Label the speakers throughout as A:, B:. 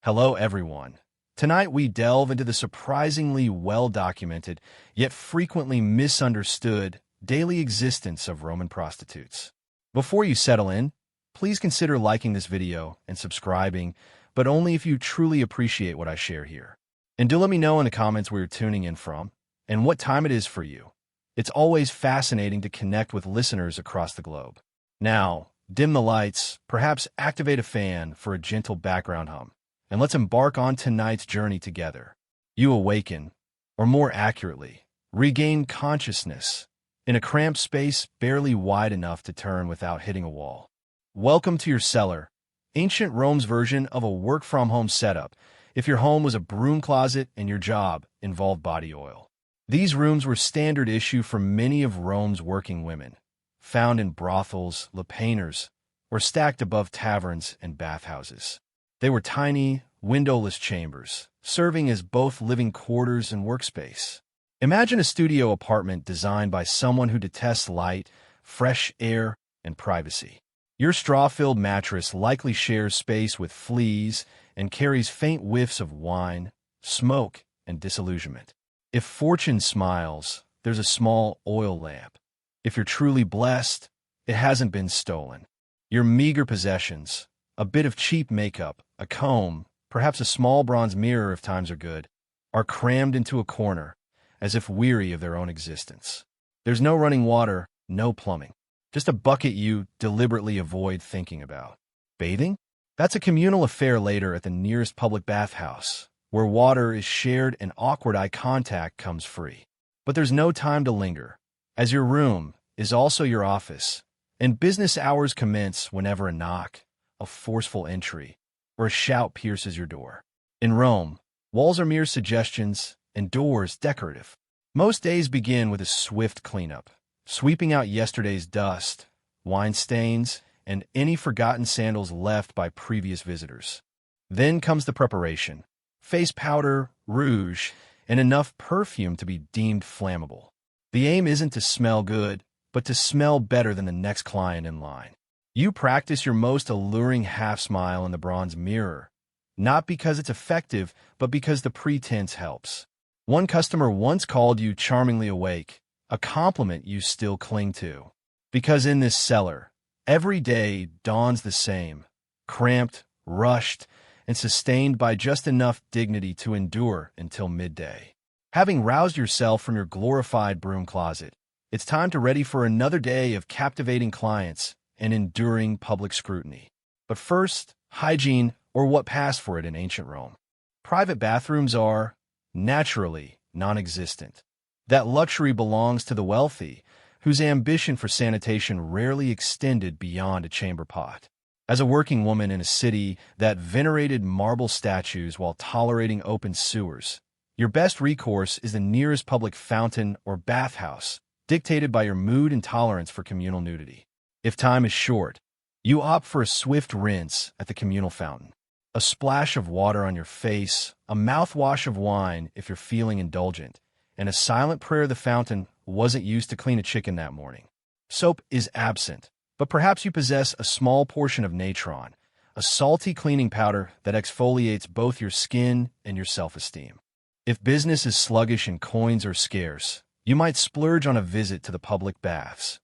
A: Hello, everyone. Tonight we delve into the surprisingly well-documented, yet frequently misunderstood, daily existence of Roman prostitutes. Before you settle in, please consider liking this video and subscribing, but only if you truly appreciate what I share here. And do let me know in the comments where you're tuning in from and what time it is for you. It's always fascinating to connect with listeners across the globe. Now, dim the lights, perhaps activate a fan for a gentle background hum, and let's embark on tonight's journey together. You awaken, or more accurately, regain consciousness in a cramped space barely wide enough to turn without hitting a wall. Welcome to your cellar, ancient Rome's version of a work-from-home setup if your home was a broom closet and your job involved body oil. These rooms were standard issue for many of Rome's working women, found in brothels, lapainers, or stacked above taverns and bathhouses. They were tiny, windowless chambers, serving as both living quarters and workspace. Imagine a studio apartment designed by someone who detests light, fresh air, and privacy. Your straw-filled mattress likely shares space with fleas and carries faint whiffs of wine, smoke, and disillusionment. If fortune smiles, there's a small oil lamp. If you're truly blessed, it hasn't been stolen. Your meager possessions, a bit of cheap makeup, a comb, perhaps a small bronze mirror if times are good, are crammed into a corner, as if weary of their own existence. There's no running water, no plumbing, just a bucket you deliberately avoid thinking about. Bathing? That's a communal affair later at the nearest public bathhouse, where water is shared and awkward eye contact comes free. But there's no time to linger, as your room is also your office, and business hours commence whenever a knock, a forceful entry, or a shout pierces your door. In Rome, walls are mere suggestions and doors decorative. Most days begin with a swift cleanup, sweeping out yesterday's dust, wine stains, and any forgotten sandals left by previous visitors. Then comes the preparation: face powder, rouge, and enough perfume to be deemed flammable. The aim isn't to smell good, but to smell better than the next client in line. You practice your most alluring half-smile in the bronze mirror, not because it's effective, but because the pretense helps. One customer once called you charmingly awake, a compliment you still cling to. Because in this cellar, every day dawns the same, cramped, rushed, and sustained by just enough dignity to endure until midday. Having roused yourself from your glorified broom closet, it's time to ready for another day of captivating clients and enduring public scrutiny. But first, hygiene, or what passed for it in ancient Rome. Private bathrooms are, naturally, non-existent. That luxury belongs to the wealthy, whose ambition for sanitation rarely extended beyond a chamber pot. As a working woman in a city that venerated marble statues while tolerating open sewers, your best recourse is the nearest public fountain or bathhouse, dictated by your mood and tolerance for communal nudity. If time is short, you opt for a swift rinse at the communal fountain. A splash of water on your face, a mouthwash of wine if you're feeling indulgent, and a silent prayer the fountain wasn't used to clean a chicken that morning. Soap is absent, but perhaps you possess a small portion of natron, a salty cleaning powder that exfoliates both your skin and your self-esteem. If business is sluggish and coins are scarce, you might splurge on a visit to the public baths,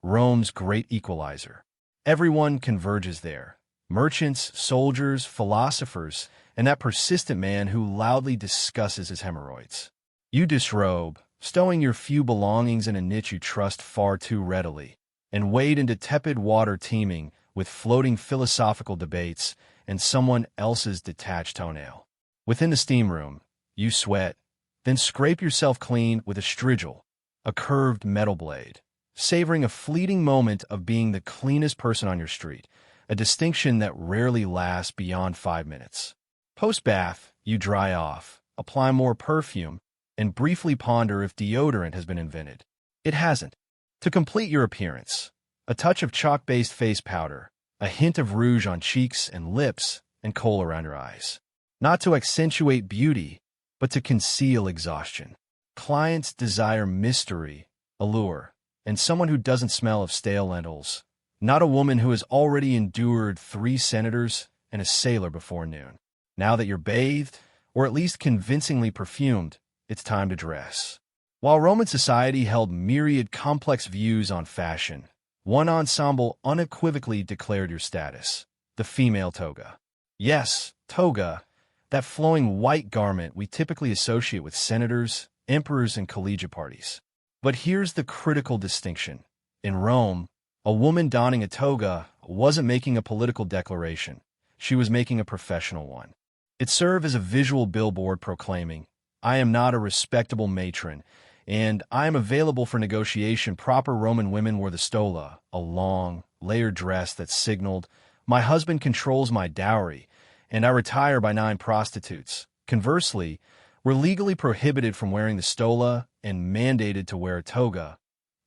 A: Rome's great equalizer. Everyone converges there: merchants, soldiers, philosophers, and that persistent man who loudly discusses his hemorrhoids. You disrobe, stowing your few belongings in a niche you trust far too readily, and wade into tepid water teeming with floating philosophical debates and someone else's detached toenail. Within the steam room, you sweat, then scrape yourself clean with a strigil, a curved metal blade, savoring a fleeting moment of being the cleanest person on your street, a distinction that rarely lasts beyond 5 minutes. Post-bath, you dry off, apply more perfume, and briefly ponder if deodorant has been invented. It hasn't. To complete your appearance, a touch of chalk-based face powder, a hint of rouge on cheeks and lips, and kohl around your eyes. Not to accentuate beauty, but to conceal exhaustion. Clients desire mystery, allure, and someone who doesn't smell of stale lentils, not a woman who has already endured 3 senators and a sailor before noon. Now that you're bathed, or at least convincingly perfumed, it's time to dress. While Roman society held myriad complex views on fashion, one ensemble unequivocally declared your status: the female toga. Yes, toga, that flowing white garment we typically associate with senators, emperors, and collegiate parties. But here's the critical distinction. In Rome, a woman donning a toga wasn't making a political declaration. She was making a professional one. It served as a visual billboard proclaiming, "I am not a respectable matron, and I am available for negotiation." Proper Roman women wore the stola, a long, layered dress that signaled, "My husband controls my dowry, and I retire by 9 prostitutes." Conversely, were legally prohibited from wearing the stola and mandated to wear a toga,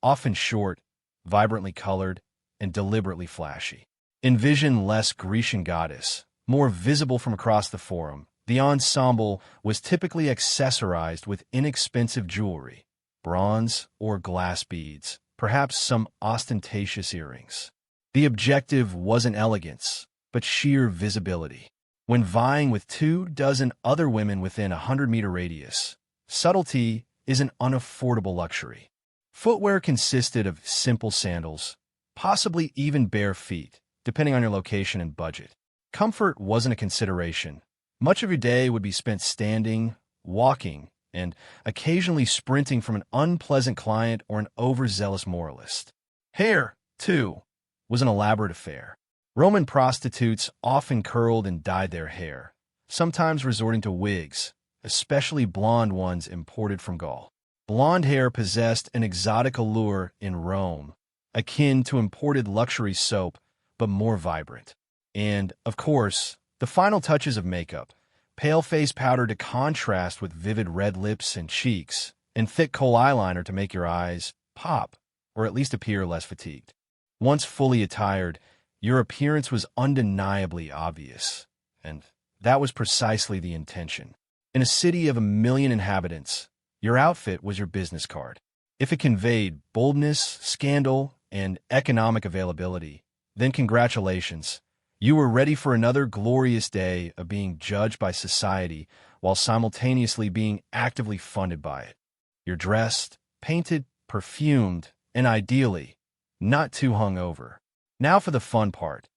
A: often short, vibrantly colored, and deliberately flashy. Envision less Grecian goddess, more visible from across the forum. The ensemble was typically accessorized with inexpensive jewelry, bronze or glass beads, perhaps some ostentatious earrings. The objective wasn't elegance, but sheer visibility. When vying with 24 other women within a 100-meter radius, subtlety is an unaffordable luxury. Footwear consisted of simple sandals, possibly even bare feet, depending on your location and budget. Comfort wasn't a consideration. Much of your day would be spent standing, walking, and occasionally sprinting from an unpleasant client or an overzealous moralist. Hair, too, was an elaborate affair. Roman prostitutes often curled and dyed their hair, sometimes resorting to wigs, especially blonde ones imported from Gaul. Blonde hair possessed an exotic allure in Rome, akin to imported luxury soap, but more vibrant. And, of course, the final touches of makeup: pale face powder to contrast with vivid red lips and cheeks, and thick kohl eyeliner to make your eyes pop, or at least appear less fatigued. Once fully attired, your appearance was undeniably obvious, and that was precisely the intention. In a city of 1 million inhabitants, your outfit was your business card. If it conveyed boldness, scandal, and economic availability, then congratulations. You were ready for another glorious day of being judged by society while simultaneously being actively funded by it. You're dressed, painted, perfumed, and ideally, not too hungover. Now for the fun part.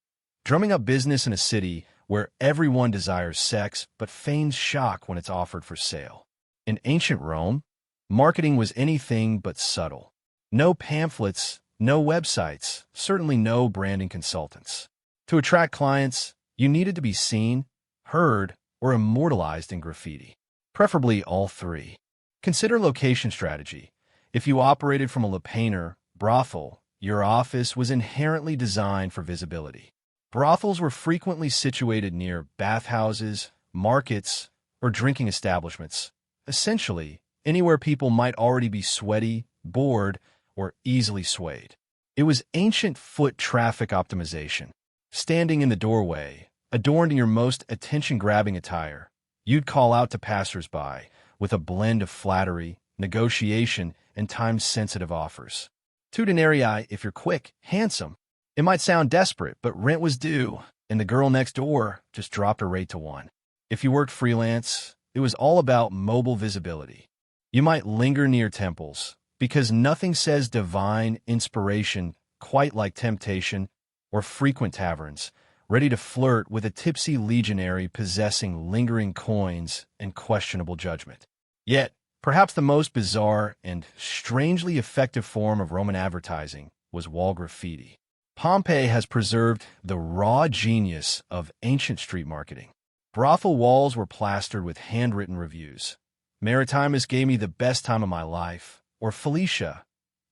A: Drumming up business in a city where everyone desires sex but feigns shock when it's offered for sale. In ancient Rome, marketing was anything but subtle. No pamphlets, no websites, certainly no branding consultants. To attract clients, you needed to be seen, heard, or immortalized in graffiti. Preferably all three. Consider location strategy. If you operated from a lapaner, brothel, your office was inherently designed for visibility. Brothels were frequently situated near bathhouses, markets, or drinking establishments. Essentially, anywhere people might already be sweaty, bored, or easily swayed. It was ancient foot traffic optimization. Standing in the doorway, adorned in your most attention-grabbing attire, you'd call out to passers-by with a blend of flattery, negotiation, and time-sensitive offers. 2 denarii if you're quick, handsome. It might sound desperate, but rent was due, and the girl next door just dropped her rate to 1. If you worked freelance, it was all about mobile visibility. You might linger near temples, because nothing says divine inspiration quite like temptation, or frequent taverns, ready to flirt with a tipsy legionary possessing lingering coins and questionable judgment. Yet, perhaps the most bizarre and strangely effective form of Roman advertising was wall graffiti. Pompeii has preserved the raw genius of ancient street marketing. Brothel walls were plastered with handwritten reviews. Maritimus gave me the best time of my life, or Felicia,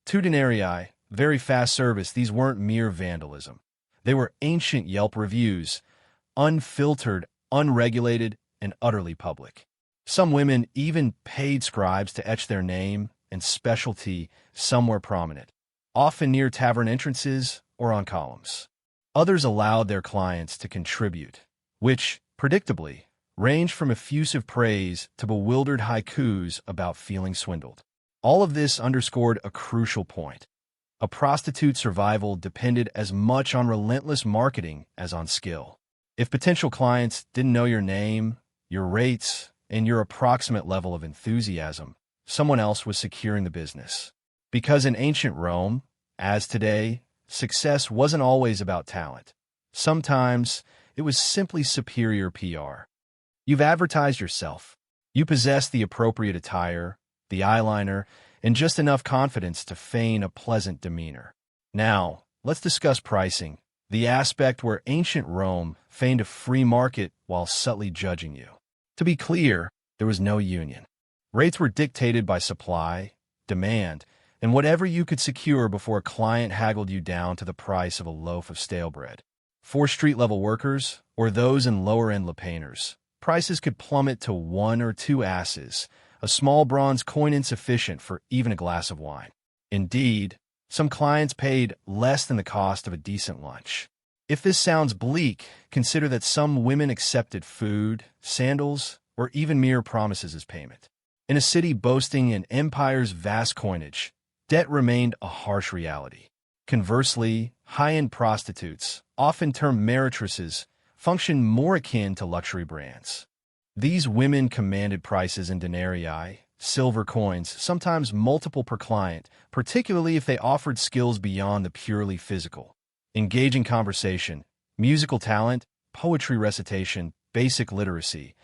A: 2 denarii, very fast service. These weren't mere vandalism. They were ancient Yelp reviews, unfiltered, unregulated, and utterly public. Some women even paid scribes to etch their name and specialty somewhere prominent, often near tavern entrances or on columns. Others allowed their clients to contribute, which, predictably, ranged from effusive praise to bewildered haikus about feeling swindled. All of this underscored a crucial point. A prostitute's survival depended as much on relentless marketing as on skill. If potential clients didn't know your name, your rates, and your approximate level of enthusiasm, someone else was securing the business. Because in ancient Rome, as today, success wasn't always about talent. Sometimes it was simply superior PR. You've advertised yourself. You possess the appropriate attire, the eyeliner, and just enough confidence to feign a pleasant demeanor. Now, let's discuss pricing, the aspect where ancient Rome feigned a free market while subtly judging you. To be clear, there was no union. Rates were dictated by supply, demand, and whatever you could secure before a client haggled you down to the price of a loaf of stale bread. For street-level workers, or those in lower-end lupanars, prices could plummet to 1 or 2 asses, a small bronze coin insufficient for even a glass of wine. Indeed, some clients paid less than the cost of a decent lunch. If this sounds bleak, consider that some women accepted food, sandals, or even mere promises as payment. In a city boasting an empire's vast coinage, debt remained a harsh reality. Conversely, high-end prostitutes, often termed meretresses, functioned more akin to luxury brands. These women commanded prices in denarii, silver coins, sometimes multiple per client, particularly if they offered skills beyond the purely physical. Engaging conversation, musical talent, poetry recitation, basic literacy,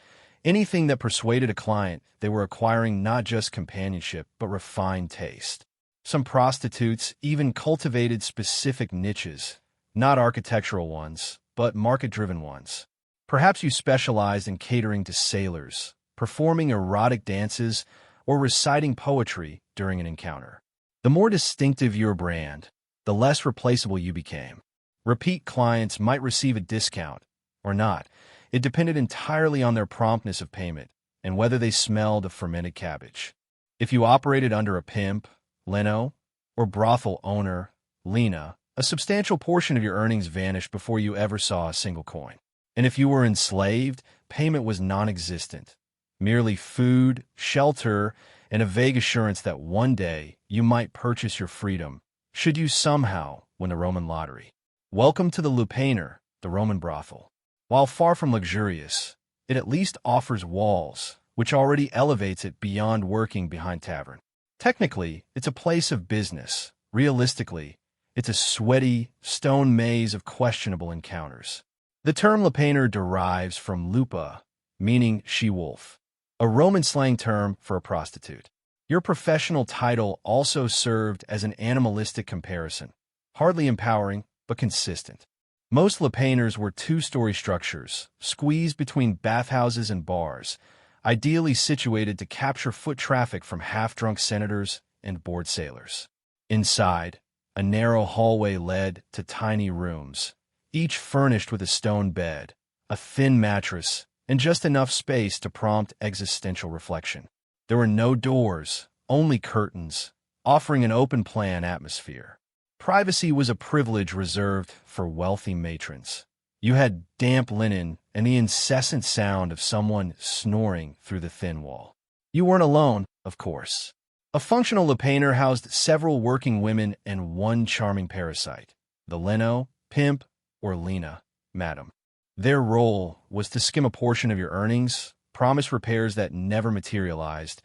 A: anything that persuaded a client they were acquiring not just companionship but refined taste. Some prostitutes even cultivated specific niches, not architectural ones, but market-driven ones. Perhaps you specialized in catering to sailors, performing erotic dances, or reciting poetry during an encounter. The more distinctive your brand, the less replaceable you became. Repeat clients might receive a discount, or not. It depended entirely on their promptness of payment and whether they smelled of fermented cabbage. If you operated under a pimp, Leno, or brothel owner, Lena, a substantial portion of your earnings vanished before you ever saw a single coin. And if you were enslaved, payment was non-existent. Merely food, shelter, and a vague assurance that one day you might purchase your freedom, should you somehow win the Roman lottery. Welcome to the lupanar, the Roman brothel. While far from luxurious, it at least offers walls, which already elevates it beyond working behind tavern. Technically, it's a place of business. Realistically, it's a sweaty, stone maze of questionable encounters. The term lupanar derives from lupa, meaning she-wolf, a Roman slang term for a prostitute. Your professional title also served as an animalistic comparison, hardly empowering, but consistent. Most lupanars were 2-story structures, squeezed between bathhouses and bars, ideally situated to capture foot traffic from half-drunk senators and bored sailors. Inside, a narrow hallway led to tiny rooms, each furnished with a stone bed, a thin mattress, and just enough space to prompt existential reflection. There were no doors, only curtains, offering an open-plan atmosphere. Privacy was a privilege reserved for wealthy matrons. You had damp linen and the incessant sound of someone snoring through the thin wall. You weren't alone, of course. A functional lupanar housed several working women and one charming parasite, the Leno, pimp, or Lena, madam. Their role was to skim a portion of your earnings, promise repairs that never materialized,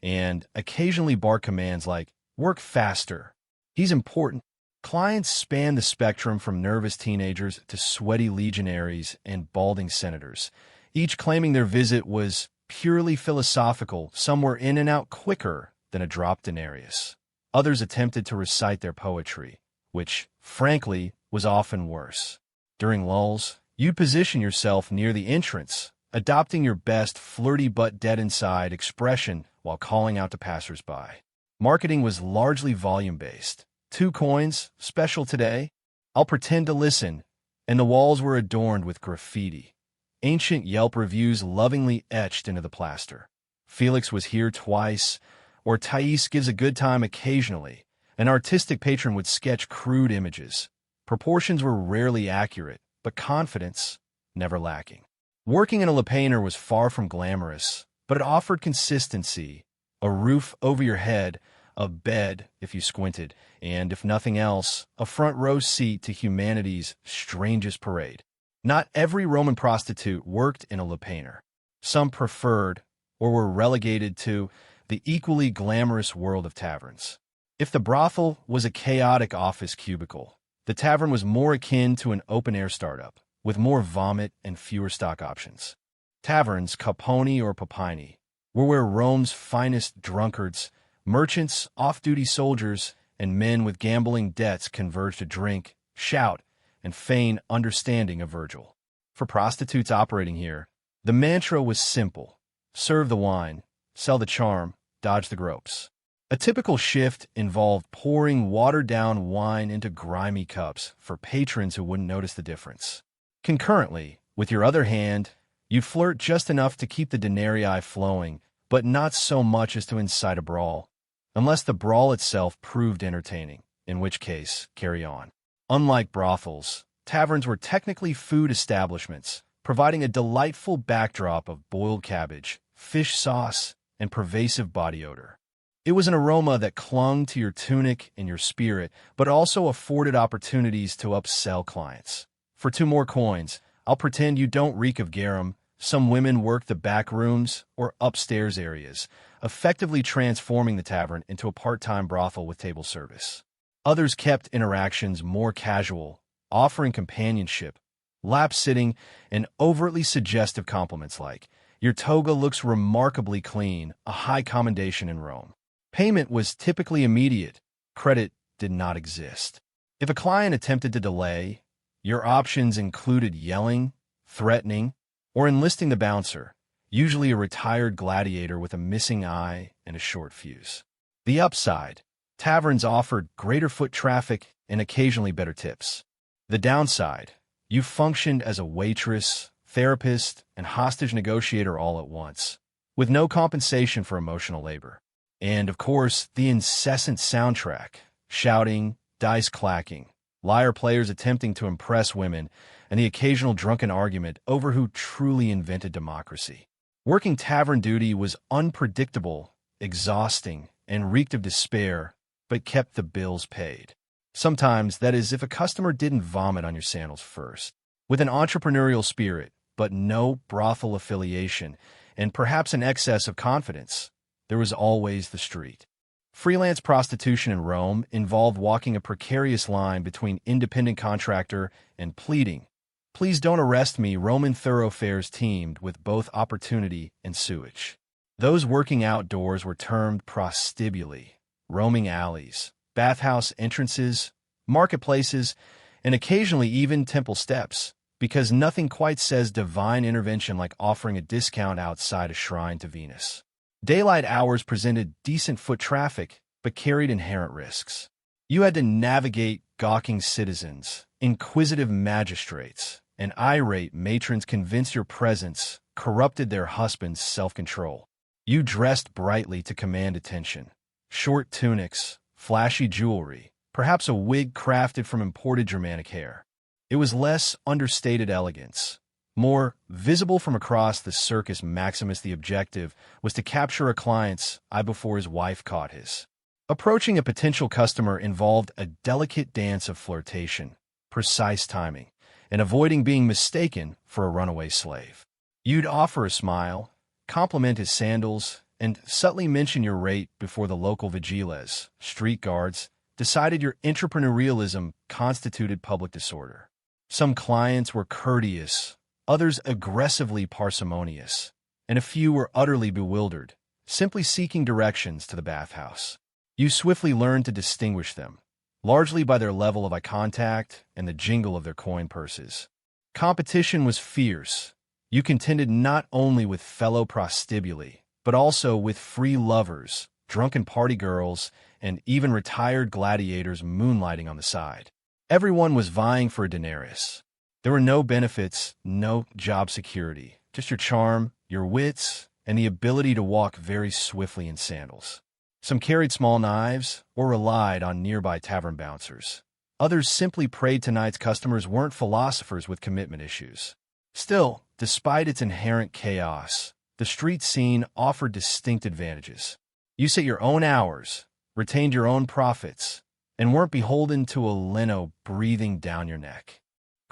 A: and occasionally bark commands like, "Work faster. He's important." Clients spanned the spectrum from nervous teenagers to sweaty legionaries and balding senators, each claiming their visit was purely philosophical. Some were in and out quicker than a dropped denarius. Others attempted to recite their poetry, which, frankly, was often worse. During lulls, you'd position yourself near the entrance, adopting your best flirty but dead-inside expression while calling out to passers-by. Marketing was largely volume-based. 2 coins, special today. I'll pretend to listen, and the walls were adorned with graffiti. Ancient Yelp reviews lovingly etched into the plaster. Felix was here twice, or Thais gives a good time occasionally. An artistic patron would sketch crude images. Proportions were rarely accurate, but confidence never lacking. Working in a lupanar was far from glamorous, but it offered consistency, a roof over your head, a bed, if you squinted, and, if nothing else, a front row seat to humanity's strangest parade. Not every Roman prostitute worked in a lupanar. Some preferred, or were relegated to, the equally glamorous world of taverns. If the brothel was a chaotic office cubicle, the tavern was more akin to an open-air startup, with more vomit and fewer stock options. Taverns, Caponi or Papini, were where Rome's finest drunkards, merchants, off-duty soldiers, and men with gambling debts converged to drink, shout, and feign understanding of Virgil. For prostitutes operating here, the mantra was simple: serve the wine, sell the charm, dodge the gropes. A typical shift involved pouring watered-down wine into grimy cups for patrons who wouldn't notice the difference. Concurrently, with your other hand, you'd flirt just enough to keep the denarii flowing, but not so much as to incite a brawl, unless the brawl itself proved entertaining, in which case, carry on. Unlike brothels, taverns were technically food establishments, providing a delightful backdrop of boiled cabbage, fish sauce, and pervasive body odor. It was an aroma that clung to your tunic and your spirit, but also afforded opportunities to upsell clients. For 2 more coins, I'll pretend you don't reek of garum. Some women worked the back rooms or upstairs areas, effectively transforming the tavern into a part-time brothel with table service. Others kept interactions more casual, offering companionship, lap-sitting, and overtly suggestive compliments like, "Your toga looks remarkably clean," a high commendation in Rome. Payment was typically immediate. Credit did not exist. If a client attempted to delay, your options included yelling, threatening, or enlisting the bouncer, usually a retired gladiator with a missing eye and a short fuse. The upside: taverns offered greater foot traffic and occasionally better tips. The downside: you functioned as a waitress, therapist, and hostage negotiator all at once, with no compensation for emotional labor. And, of course, the incessant soundtrack: shouting, dice clacking, liar players attempting to impress women, and the occasional drunken argument over who truly invented democracy. Working tavern duty was unpredictable, exhausting, and reeked of despair, but kept the bills paid. Sometimes, that is, if a customer didn't vomit on your sandals first. With an entrepreneurial spirit, but no brothel affiliation, and perhaps an excess of confidence, there was always the street. Freelance prostitution in Rome involved walking a precarious line between independent contractor and pleading, "Please don't arrest me." Roman thoroughfares teemed with both opportunity and sewage. Those working outdoors were termed prostibuli, roaming alleys, bathhouse entrances, marketplaces, and occasionally even temple steps, because nothing quite says divine intervention like offering a discount outside a shrine to Venus. Daylight hours presented decent foot traffic, but carried inherent risks. You had to navigate gawking citizens, inquisitive magistrates, and irate matrons convinced your presence corrupted their husbands' self-control. You dressed brightly to command attention. Short tunics, flashy jewelry, perhaps a wig crafted from imported Germanic hair. It was less understated elegance. More visible from across the Circus Maximus, the objective was to capture a client's eye before his wife caught his. Approaching a potential customer involved a delicate dance of flirtation, precise timing, and avoiding being mistaken for a runaway slave. You'd offer a smile, compliment his sandals, and subtly mention your rate before the local vigiles, street guards, decided your entrepreneurialism constituted public disorder. Some clients were courteous, others aggressively parsimonious, and a few were utterly bewildered, simply seeking directions to the bathhouse. You swiftly learned to distinguish them, largely by their level of eye contact and the jingle of their coin purses. Competition was fierce. You contended not only with fellow prostibuli, but also with free lovers, drunken party girls, and even retired gladiators moonlighting on the side. Everyone was vying for a denarius. There were no benefits, no job security, just your charm, your wits, and the ability to walk very swiftly in sandals. Some carried small knives or relied on nearby tavern bouncers. Others simply prayed tonight's customers weren't philosophers with commitment issues. Still, despite its inherent chaos, the street scene offered distinct advantages. You set your own hours, retained your own profits, and weren't beholden to a lino breathing down your neck.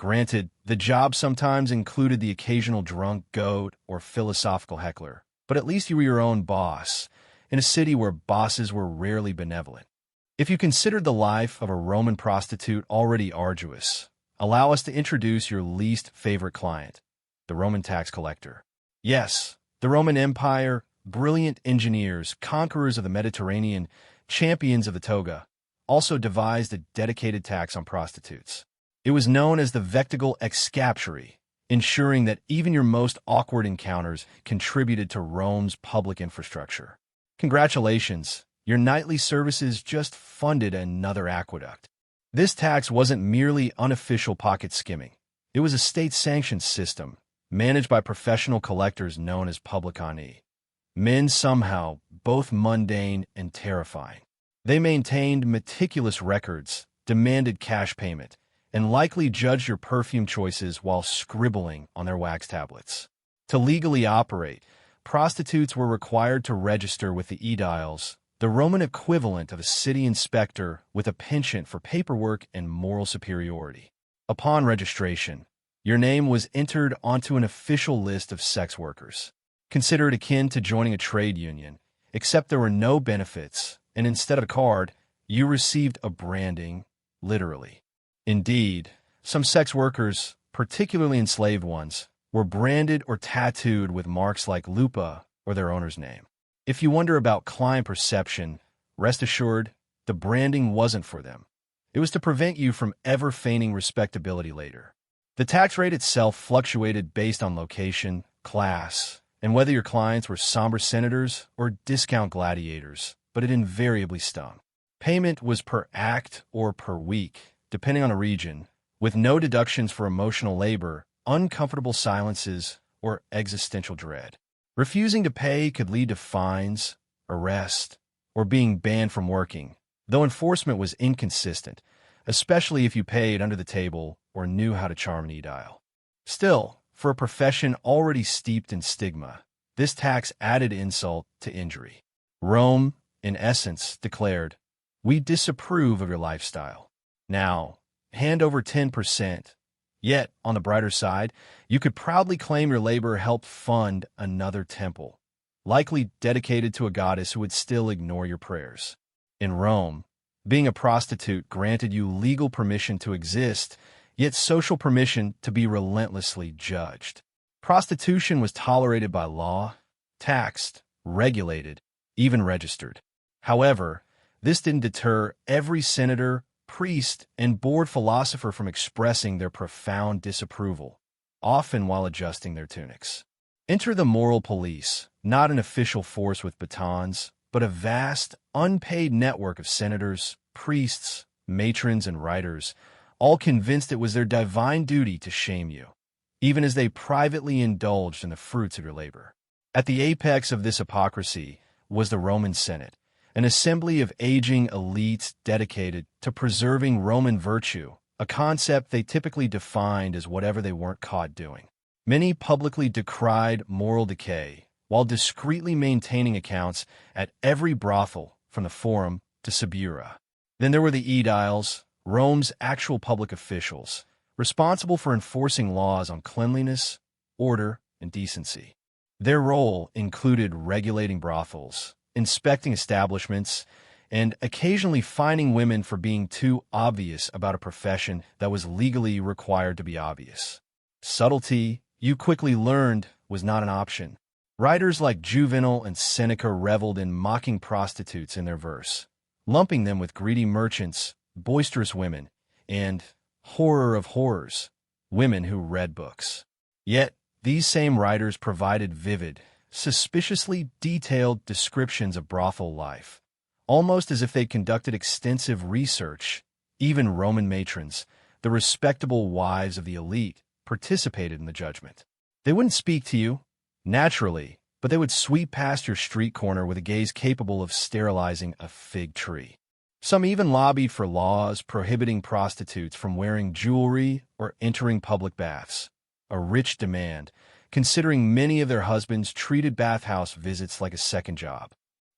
A: Granted, the job sometimes included the occasional drunk goat or philosophical heckler, but at least you were your own boss, in a city where bosses were rarely benevolent. If you considered the life of a Roman prostitute already arduous, allow us to introduce your least favorite client, the Roman tax collector. Yes, the Roman Empire, brilliant engineers, conquerors of the Mediterranean, champions of the toga, also devised a dedicated tax on prostitutes. It was known as the vectigal excapturi, ensuring that even your most awkward encounters contributed to Rome's public infrastructure. Congratulations, your nightly services just funded another aqueduct. This tax wasn't merely unofficial pocket skimming. It was a state-sanctioned system, managed by professional collectors known as publicani. Men somehow, both mundane and terrifying. They maintained meticulous records, demanded cash payment, and likely judged your perfume choices while scribbling on their wax tablets. To legally operate, prostitutes were required to register with the aediles, the Roman equivalent of a city inspector with a penchant for paperwork and moral superiority. Upon registration, your name was entered onto an official list of sex workers. Consider it akin to joining a trade union, except there were no benefits, and instead of a card, you received a branding, literally. Indeed, some sex workers, particularly enslaved ones, were branded or tattooed with marks like lupa or their owner's name. If you wonder about client perception, rest assured, the branding wasn't for them. It was to prevent you from ever feigning respectability later. The tax rate itself fluctuated based on location, class, and whether your clients were somber senators or discount gladiators, but it invariably stung. Payment was per act or per week, depending on a region, with no deductions for emotional labor, uncomfortable silences, or existential dread. Refusing to pay could lead to fines, arrest, or being banned from working, though enforcement was inconsistent, especially if you paid under the table or knew how to charm an aedile. Still, for a profession already steeped in stigma, this tax added insult to injury. Rome, in essence, declared, "We disapprove of your lifestyle. Now, hand over 10%. Yet, on the brighter side, you could proudly claim your labor helped fund another temple, likely dedicated to a goddess who would still ignore your prayers. In Rome, being a prostitute granted you legal permission to exist, yet social permission to be relentlessly judged. Prostitution was tolerated by law, taxed, regulated, even registered. However, this didn't deter every senator, priest, and bored philosopher from expressing their profound disapproval, often while adjusting their tunics. Enter the moral police, not an official force with batons, but a vast, unpaid network of senators, priests, matrons, and writers, all convinced it was their divine duty to shame you, even as they privately indulged in the fruits of your labor. At the apex of this hypocrisy was the Roman Senate, an assembly of aging elites dedicated to preserving Roman virtue, a concept they typically defined as whatever they weren't caught doing. Many publicly decried moral decay, while discreetly maintaining accounts at every brothel from the Forum to Subura. Then there were the aediles, Rome's actual public officials, responsible for enforcing laws on cleanliness, order, and decency. Their role included regulating brothels, inspecting establishments, and occasionally fining women for being too obvious about a profession that was legally required to be obvious. Subtlety, you quickly learned, was not an option. Writers like Juvenal and Seneca reveled in mocking prostitutes in their verse, lumping them with greedy merchants, boisterous women, and, horror of horrors, women who read books. Yet, these same writers provided vivid, suspiciously detailed descriptions of brothel life, almost as if they conducted extensive research. Even Roman matrons, the respectable wives of the elite, participated in the judgment. They wouldn't speak to you, naturally, but they would sweep past your street corner with a gaze capable of sterilizing a fig tree. Some even lobbied for laws prohibiting prostitutes from wearing jewelry or entering public baths, a rich demand, considering many of their husbands treated bathhouse visits like a second job.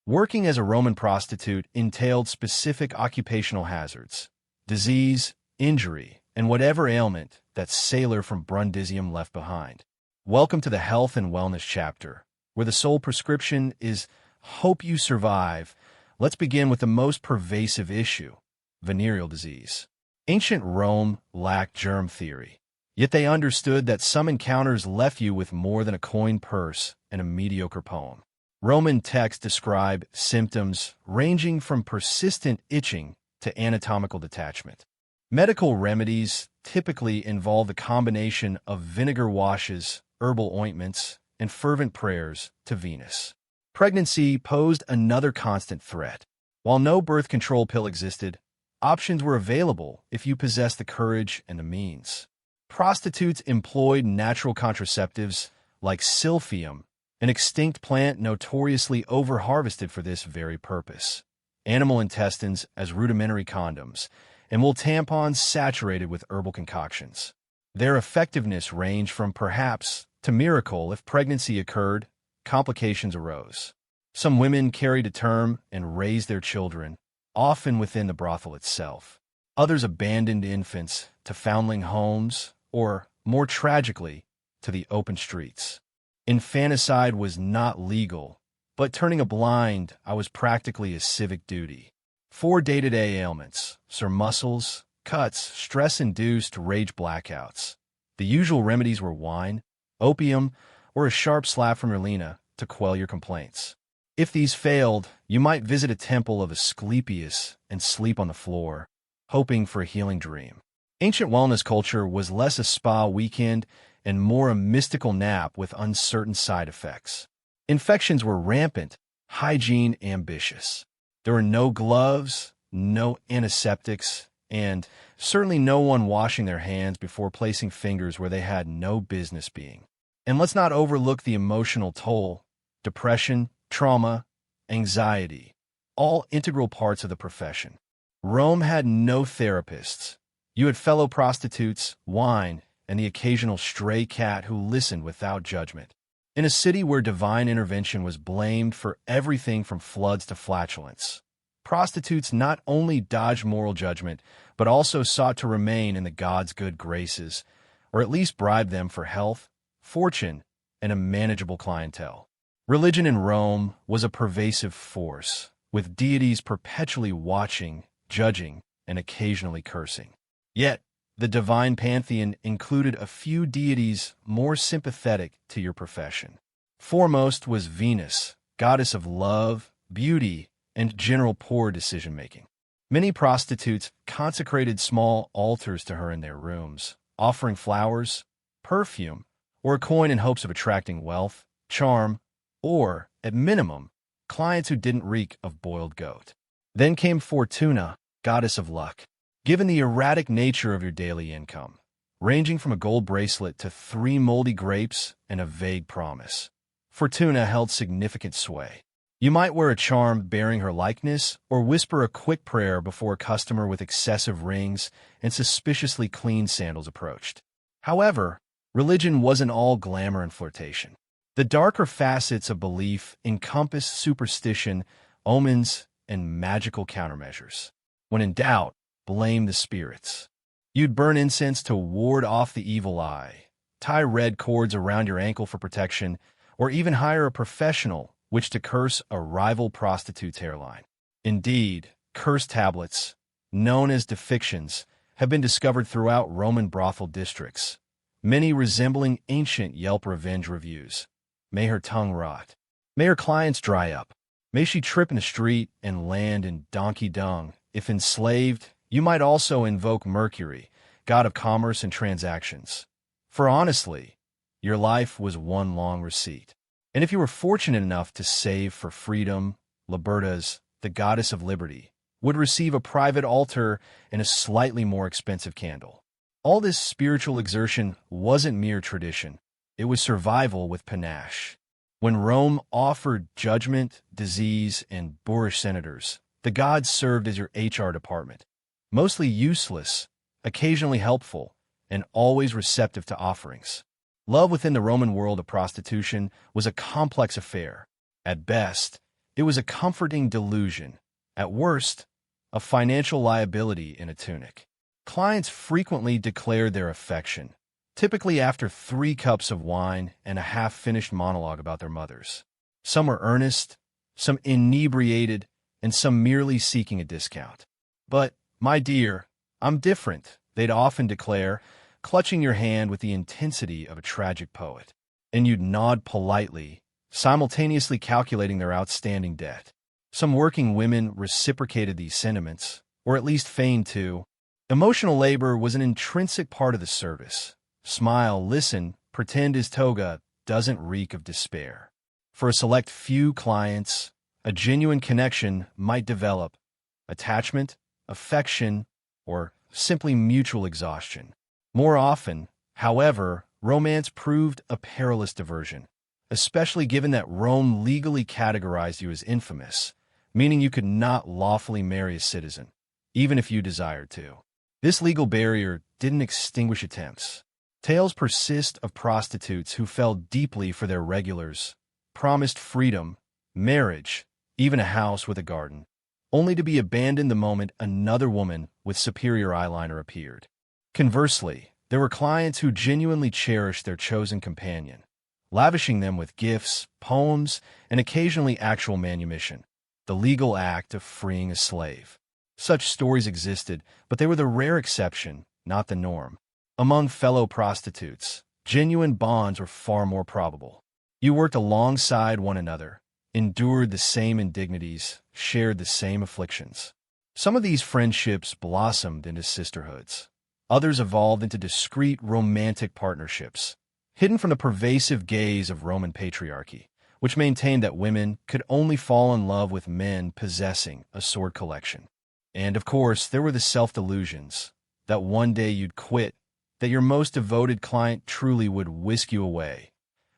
A: Working as a Roman prostitute entailed specific occupational hazards, disease, injury, and whatever ailment that sailor from Brundisium left behind. Welcome to the Health and Wellness chapter, where the sole prescription is hope you survive. Let's begin with the most pervasive issue, venereal disease. Ancient Rome lacked germ theory, yet they understood that some encounters left you with more than a coin purse and a mediocre poem. Roman texts describe symptoms ranging from persistent itching to anatomical detachment. Medical remedies typically involve the combination of vinegar washes, herbal ointments, and fervent prayers to Venus. Pregnancy posed another constant threat. While no birth control pill existed, options were available if you possessed the courage and the means. Prostitutes employed natural contraceptives like silphium, an extinct plant notoriously over-harvested for this very purpose. Animal intestines as rudimentary condoms, and wool tampons saturated with herbal concoctions. Their effectiveness ranged from perhaps to miracle if pregnancy occurred, complications arose. Some women carried to term and raised their children, often within the brothel itself. Others abandoned infants to foundling homes, or, more tragically, to the open streets. Infanticide was not legal, but turning a blind eye was practically a civic duty. 4 day-to-day ailments, sore muscles, cuts, stress-induced rage blackouts. The usual remedies were wine, opium, or a sharp slap from your Lena to quell your complaints. If these failed, you might visit a temple of Asclepius and sleep on the floor, hoping for a healing dream. Ancient wellness culture was less a spa weekend and more a mystical nap with uncertain side effects. Infections were rampant, hygiene ambitious. There were no gloves, no antiseptics, and certainly no one washing their hands before placing fingers where they had no business being. And let's not overlook the emotional toll, depression, trauma, anxiety, all integral parts of the profession. Rome had no therapists. You had fellow prostitutes, wine, and the occasional stray cat who listened without judgment. In a city where divine intervention was blamed for everything from floods to flatulence, prostitutes not only dodged moral judgment, but also sought to remain in the gods' good graces, or at least bribe them for health, fortune, and a manageable clientele. Religion in Rome was a pervasive force, with deities perpetually watching, judging, and occasionally cursing. Yet, the divine pantheon included a few deities more sympathetic to your profession. Foremost was Venus, goddess of love, beauty, and general poor decision-making. Many prostitutes consecrated small altars to her in their rooms, offering flowers, perfume, or a coin in hopes of attracting wealth, charm, or, at minimum, clients who didn't reek of boiled goat. Then came Fortuna, goddess of luck. Given the erratic nature of your daily income, ranging from a gold bracelet to 3 moldy grapes and a vague promise, Fortuna held significant sway. You might wear a charm bearing her likeness or whisper a quick prayer before a customer with excessive rings and suspiciously clean sandals approached. However, religion wasn't all glamour and flirtation. The darker facets of belief encompassed superstition, omens, and magical countermeasures. When in doubt, blame the spirits. You'd burn incense to ward off the evil eye, tie red cords around your ankle for protection, or even hire a professional which to curse a rival prostitute's hairline. Indeed, curse tablets, known as depictions, have been discovered throughout Roman brothel districts, many resembling ancient Yelp revenge reviews. May her tongue rot. May her clients dry up. May she trip in the street and land in donkey dung. If enslaved, you might also invoke Mercury, god of commerce and transactions. For honestly, your life was one long receipt. And if you were fortunate enough to save for freedom, Libertas, the goddess of liberty, would receive a private altar and a slightly more expensive candle. All this spiritual exertion wasn't mere tradition. It was survival with panache. When Rome offered judgment, disease, and boorish senators, the gods served as your HR department. Mostly useless, occasionally helpful, and always receptive to offerings. Love within the Roman world of prostitution was a complex affair. At best, it was a comforting delusion. At worst, a financial liability in a tunic. Clients frequently declared their affection, typically after 3 cups of wine and a half-finished monologue about their mothers. Some were earnest, some inebriated, and some merely seeking a discount. "But, my dear, I'm different," they'd often declare, clutching your hand with the intensity of a tragic poet. And you'd nod politely, simultaneously calculating their outstanding debt. Some working women reciprocated these sentiments, or at least feigned to. Emotional labor was an intrinsic part of the service. Smile, listen, pretend his toga doesn't reek of despair. For a select few clients, a genuine connection might develop: attachment, affection, or simply mutual exhaustion. More often, however, romance proved a perilous diversion, especially given that Rome legally categorized you as infamous, meaning you could not lawfully marry a citizen, even if you desired to. This legal barrier didn't extinguish attempts. Tales persist of prostitutes who fell deeply for their regulars, promised freedom, marriage, even a house with a garden, only to be abandoned the moment another woman with superior eyeliner appeared. Conversely, there were clients who genuinely cherished their chosen companion, lavishing them with gifts, poems, and occasionally actual manumission, the legal act of freeing a slave. Such stories existed, but they were the rare exception, not the norm. Among fellow prostitutes, genuine bonds were far more probable. You worked alongside one another, endured the same indignities, shared the same afflictions. Some of these friendships blossomed into sisterhoods. Others evolved into discreet romantic partnerships, hidden from the pervasive gaze of Roman patriarchy, which maintained that women could only fall in love with men possessing a sword collection. And, of course, there were the self-delusions, that one day you'd quit, that your most devoted client truly would whisk you away,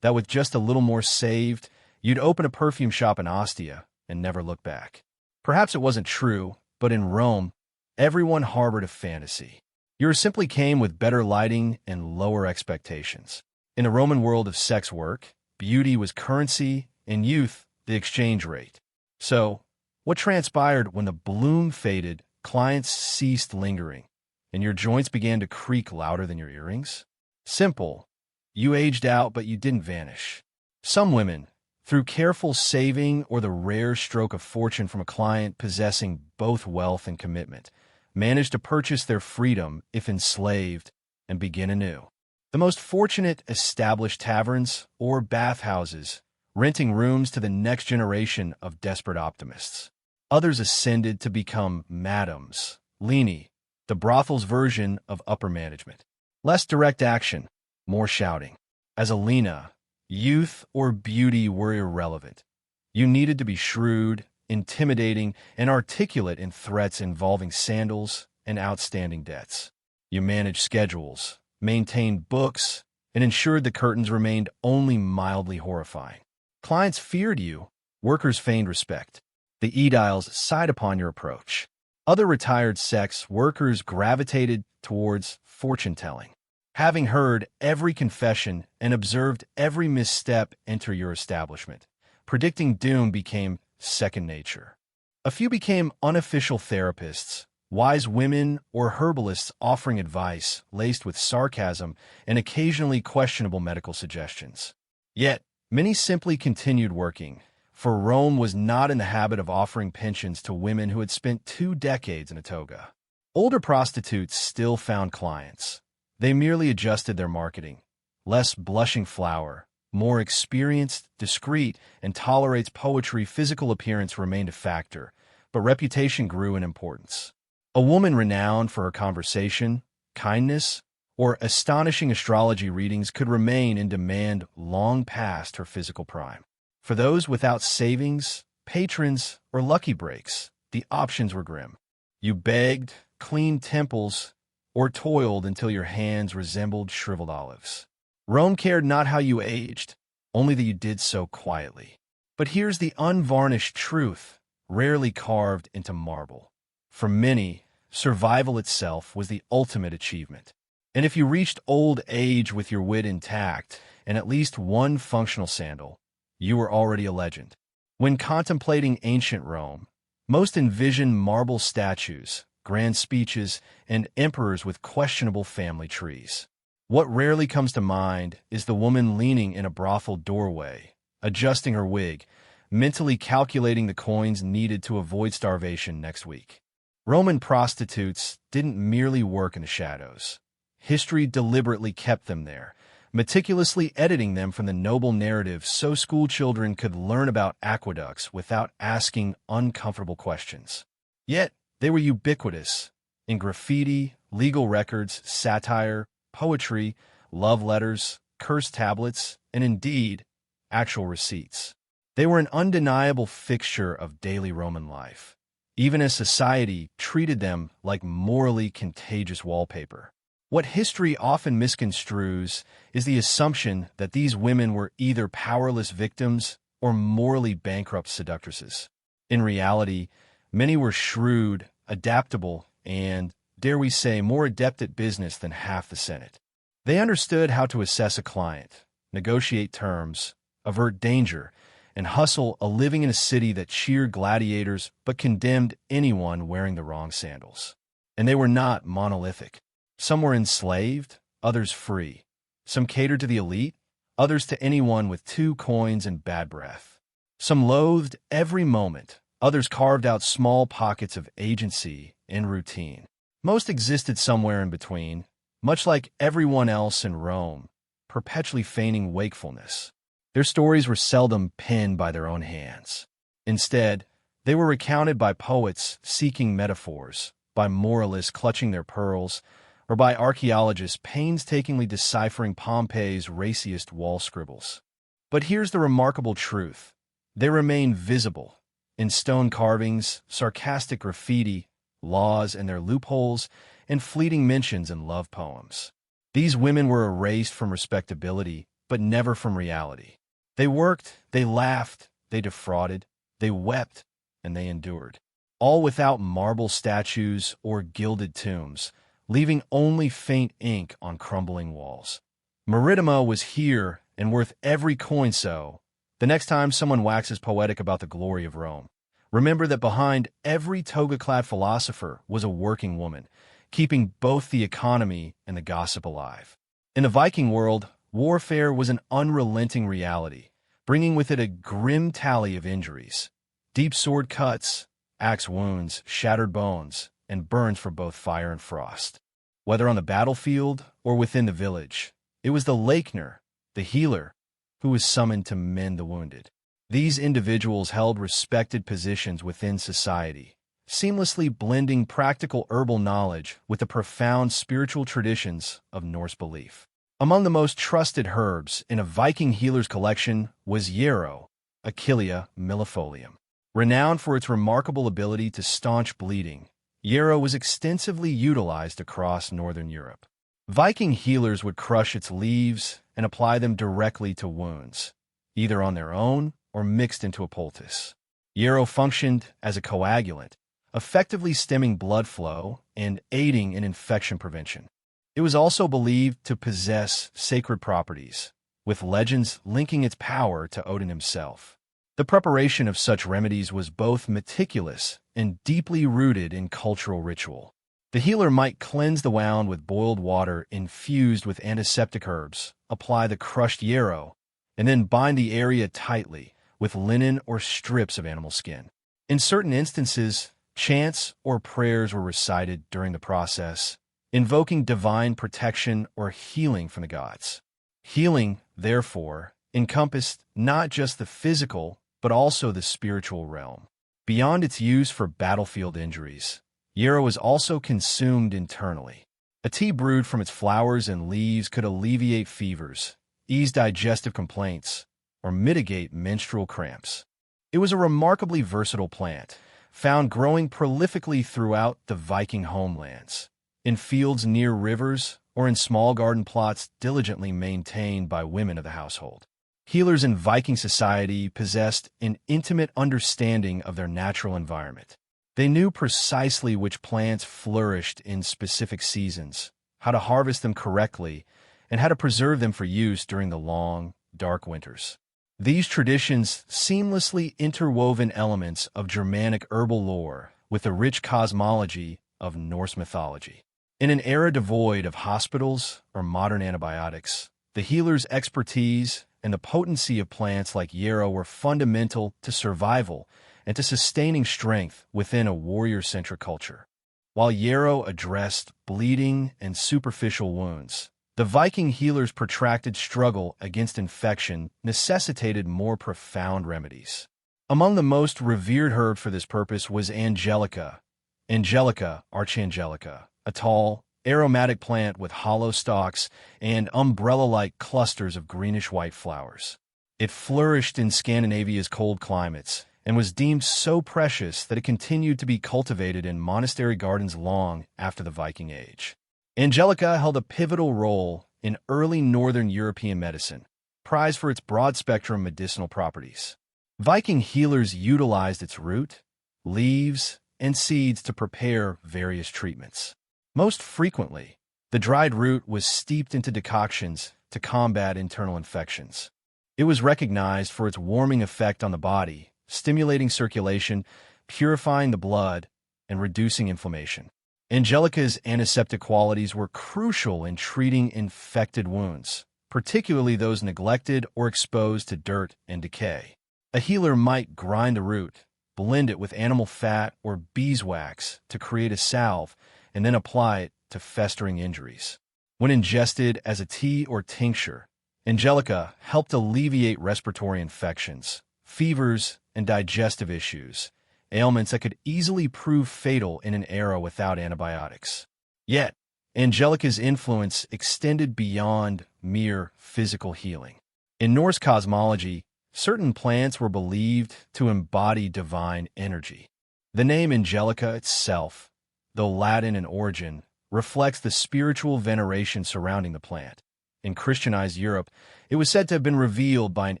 A: that with just a little more saved, you'd open a perfume shop in Ostia and never look back. Perhaps it wasn't true, but in Rome, everyone harbored a fantasy. Yours simply came with better lighting and lower expectations. In a Roman world of sex work, beauty was currency, and youth the exchange rate. So, what transpired when the bloom faded, clients ceased lingering, and your joints began to creak louder than your earrings? Simple. You aged out, but you didn't vanish. Some women, through careful saving or the rare stroke of fortune from a client possessing both wealth and commitment, managed to purchase their freedom if enslaved and begin anew. The most fortunate established taverns or bathhouses, renting rooms to the next generation of desperate optimists. Others ascended to become madams, lini, the brothel's version of upper management. Less direct action, more shouting. As a lina, youth or beauty were irrelevant. You needed to be shrewd, intimidating, and articulate in threats involving sandals and outstanding debts. You managed schedules, maintained books, and ensured the curtains remained only mildly horrifying. Clients feared you, workers feigned respect. The aediles sighed upon your approach. Other retired sex workers gravitated towards fortune-telling. Having heard every confession and observed every misstep enter your establishment, predicting doom became second nature. A few became unofficial therapists, wise women or herbalists offering advice laced with sarcasm and occasionally questionable medical suggestions. Yet, many simply continued working, for Rome was not in the habit of offering pensions to women who had spent 2 decades in a toga. Older prostitutes still found clients. They merely adjusted their marketing. Less blushing flower, more experienced, discreet, and tolerates poetry. Physical appearance remained a factor, but reputation grew in importance. A woman renowned for her conversation, kindness, or astonishing astrology readings could remain in demand long past her physical prime. For those without savings, patrons, or lucky breaks, the options were grim. You begged, cleaned temples, or toiled until your hands resembled shriveled olives. Rome cared not how you aged, only that you did so quietly. But here's the unvarnished truth, rarely carved into marble. For many, survival itself was the ultimate achievement. And if you reached old age with your wit intact and at least one functional sandal, you were already a legend. When contemplating ancient Rome, most envision marble statues, grand speeches, and emperors with questionable family trees. What rarely comes to mind is the woman leaning in a brothel doorway, adjusting her wig, mentally calculating the coins needed to avoid starvation next week. Roman prostitutes didn't merely work in the shadows. History deliberately kept them there, meticulously editing them from the noble narrative so schoolchildren could learn about aqueducts without asking uncomfortable questions. Yet, they were ubiquitous in graffiti, legal records, satire, poetry, love letters, curse tablets, and indeed, actual receipts. They were an undeniable fixture of daily Roman life, even as society treated them like morally contagious wallpaper. What history often misconstrues is the assumption that these women were either powerless victims or morally bankrupt seductresses. In reality, many were shrewd, adaptable, and, dare we say, more adept at business than half the Senate. They understood how to assess a client, negotiate terms, avert danger, and hustle a living in a city that cheered gladiators but condemned anyone wearing the wrong sandals. And they were not monolithic. Some were enslaved, others free. Some catered to the elite, others to anyone with 2 coins and bad breath. Some loathed every moment, others carved out small pockets of agency and routine. Most existed somewhere in between, much like everyone else in Rome, perpetually feigning wakefulness. Their stories were seldom penned by their own hands. Instead, they were recounted by poets seeking metaphors, by moralists clutching their pearls, or by archaeologists painstakingly deciphering Pompeii's raciest wall scribbles. But here's the remarkable truth. They remain visible in stone carvings, sarcastic graffiti, laws and their loopholes, and fleeting mentions in love poems. These women were erased from respectability, but never from reality. They worked, they laughed, they defrauded, they wept, and they endured. All without marble statues or gilded tombs, leaving only faint ink on crumbling walls. Maritima was here and worth every coin, so the next time someone waxes poetic about the glory of Rome, remember that behind every toga-clad philosopher was a working woman, keeping both the economy and the gossip alive. In the Viking world, warfare was an unrelenting reality, bringing with it a grim tally of injuries. Deep sword cuts, axe wounds, shattered bones, and burns for both fire and frost. Whether on the battlefield or within the village, it was the Lakener, the healer, who was summoned to mend the wounded. These individuals held respected positions within society, seamlessly blending practical herbal knowledge with the profound spiritual traditions of Norse belief. Among the most trusted herbs in a Viking healer's collection was yarrow, Achillea millefolium. Renowned for its remarkable ability to staunch bleeding, yarrow was extensively utilized across northern Europe. Viking healers would crush its leaves and apply them directly to wounds, either on their own or mixed into a poultice. Yarrow functioned as a coagulant, effectively stemming blood flow and aiding in infection prevention. It was also believed to possess sacred properties, with legends linking its power to Odin himself. The preparation of such remedies was both meticulous and deeply rooted in cultural ritual. The healer might cleanse the wound with boiled water infused with antiseptic herbs, apply the crushed yarrow, and then bind the area tightly with linen or strips of animal skin. In certain instances, chants or prayers were recited during the process, invoking divine protection or healing from the gods. Healing, therefore, encompassed not just the physical, but also the spiritual realm. Beyond its use for battlefield injuries, yarrow was also consumed internally. A tea brewed from its flowers and leaves could alleviate fevers, ease digestive complaints, or mitigate menstrual cramps. It was a remarkably versatile plant, found growing prolifically throughout the Viking homelands, in fields near rivers or in small garden plots diligently maintained by women of the household. Healers in Viking society possessed an intimate understanding of their natural environment. They knew precisely which plants flourished in specific seasons, how to harvest them correctly, and how to preserve them for use during the long, dark winters. These traditions seamlessly interwoven elements of Germanic herbal lore with the rich cosmology of Norse mythology. In an era devoid of hospitals or modern antibiotics, the healer's expertise and the potency of plants like yarrow were fundamental to survival and to sustaining strength within a warrior-centric culture. While yarrow addressed bleeding and superficial wounds, the Viking healers' protracted struggle against infection necessitated more profound remedies. Among the most revered herbs for this purpose was Angelica, Archangelica, a tall, aromatic plant with hollow stalks and umbrella-like clusters of greenish-white flowers. It flourished in Scandinavia's cold climates and was deemed so precious that it continued to be cultivated in monastery gardens long after the Viking Age. Angelica held a pivotal role in early northern European medicine, prized for its broad-spectrum medicinal properties. Viking healers utilized its root, leaves, and seeds to prepare various treatments. Most frequently, the dried root was steeped into decoctions to combat internal infections. It was recognized for its warming effect on the body, stimulating circulation, purifying the blood, and reducing inflammation. Angelica's antiseptic qualities were crucial in treating infected wounds, particularly those neglected or exposed to dirt and decay. A healer might grind the root, blend it with animal fat or beeswax to create a salve, and then apply it to festering injuries. When ingested as a tea or tincture, Angelica helped alleviate respiratory infections, fevers, and digestive issues, ailments that could easily prove fatal in an era without antibiotics. Yet, Angelica's influence extended beyond mere physical healing. In Norse cosmology, certain plants were believed to embody divine energy. The name Angelica itself, though Latin in origin, reflects the spiritual veneration surrounding the plant. In Christianized Europe, it was said to have been revealed by an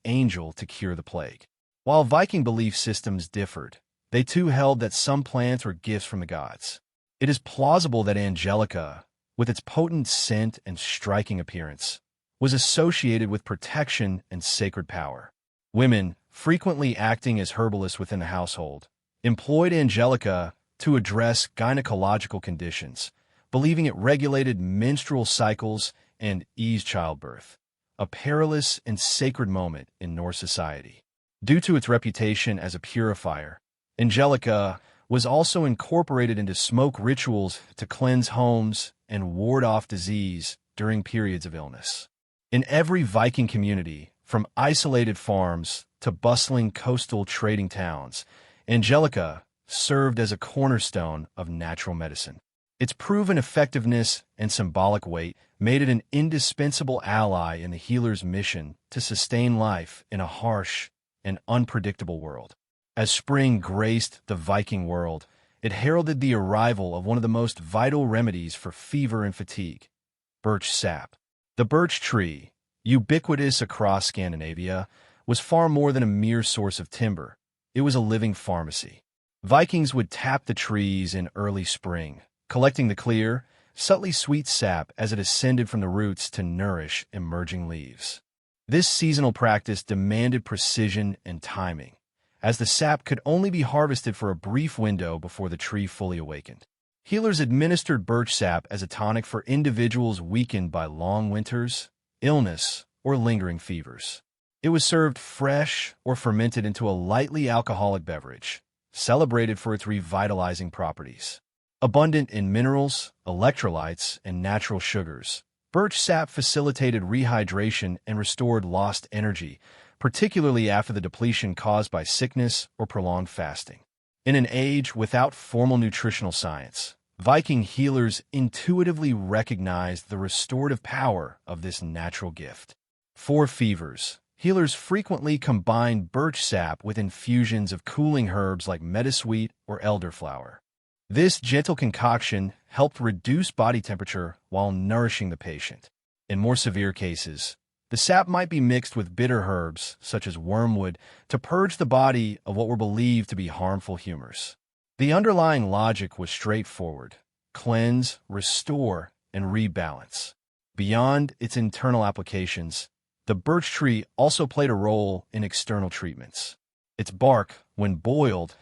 A: angel to cure the plague. While Viking belief systems differed, they too held that some plants were gifts from the gods. It is plausible that Angelica, with its potent scent and striking appearance, was associated with protection and sacred power. Women, frequently acting as herbalists within the household, employed Angelica to address gynecological conditions, believing it regulated menstrual cycles and eased childbirth, a perilous and sacred moment in Norse society. Due to its reputation as a purifier, Angelica was also incorporated into smoke rituals to cleanse homes and ward off disease during periods of illness. In every Viking community, from isolated farms to bustling coastal trading towns, Angelica served as a cornerstone of natural medicine. Its proven effectiveness and symbolic weight made it an indispensable ally in the healer's mission to sustain life in a harsh and unpredictable world. As spring graced the Viking world, it heralded the arrival of one of the most vital remedies for fever and fatigue, birch sap. The birch tree, ubiquitous across Scandinavia, was far more than a mere source of timber. It was a living pharmacy. Vikings would tap the trees in early spring, collecting the clear, subtly sweet sap as it ascended from the roots to nourish emerging leaves. This seasonal practice demanded precision and timing, as the sap could only be harvested for a brief window before the tree fully awakened. Healers administered birch sap as a tonic for individuals weakened by long winters, illness, or lingering fevers. It was served fresh or fermented into a lightly alcoholic beverage, celebrated for its revitalizing properties. Abundant in minerals, electrolytes, and natural sugars, birch sap facilitated rehydration and restored lost energy, particularly after the depletion caused by sickness or prolonged fasting. In an age without formal nutritional science, Viking healers intuitively recognized the restorative power of this natural gift. For fevers, healers frequently combined birch sap with infusions of cooling herbs like meadowsweet or elderflower. This gentle concoction helped reduce body temperature while nourishing the patient. In more severe cases, the sap might be mixed with bitter herbs, such as wormwood, to purge the body of what were believed to be harmful humors. The underlying logic was straightforward: cleanse, restore, and rebalance. Beyond its internal applications, the birch tree also played a role in external treatments. Its bark, when boiled,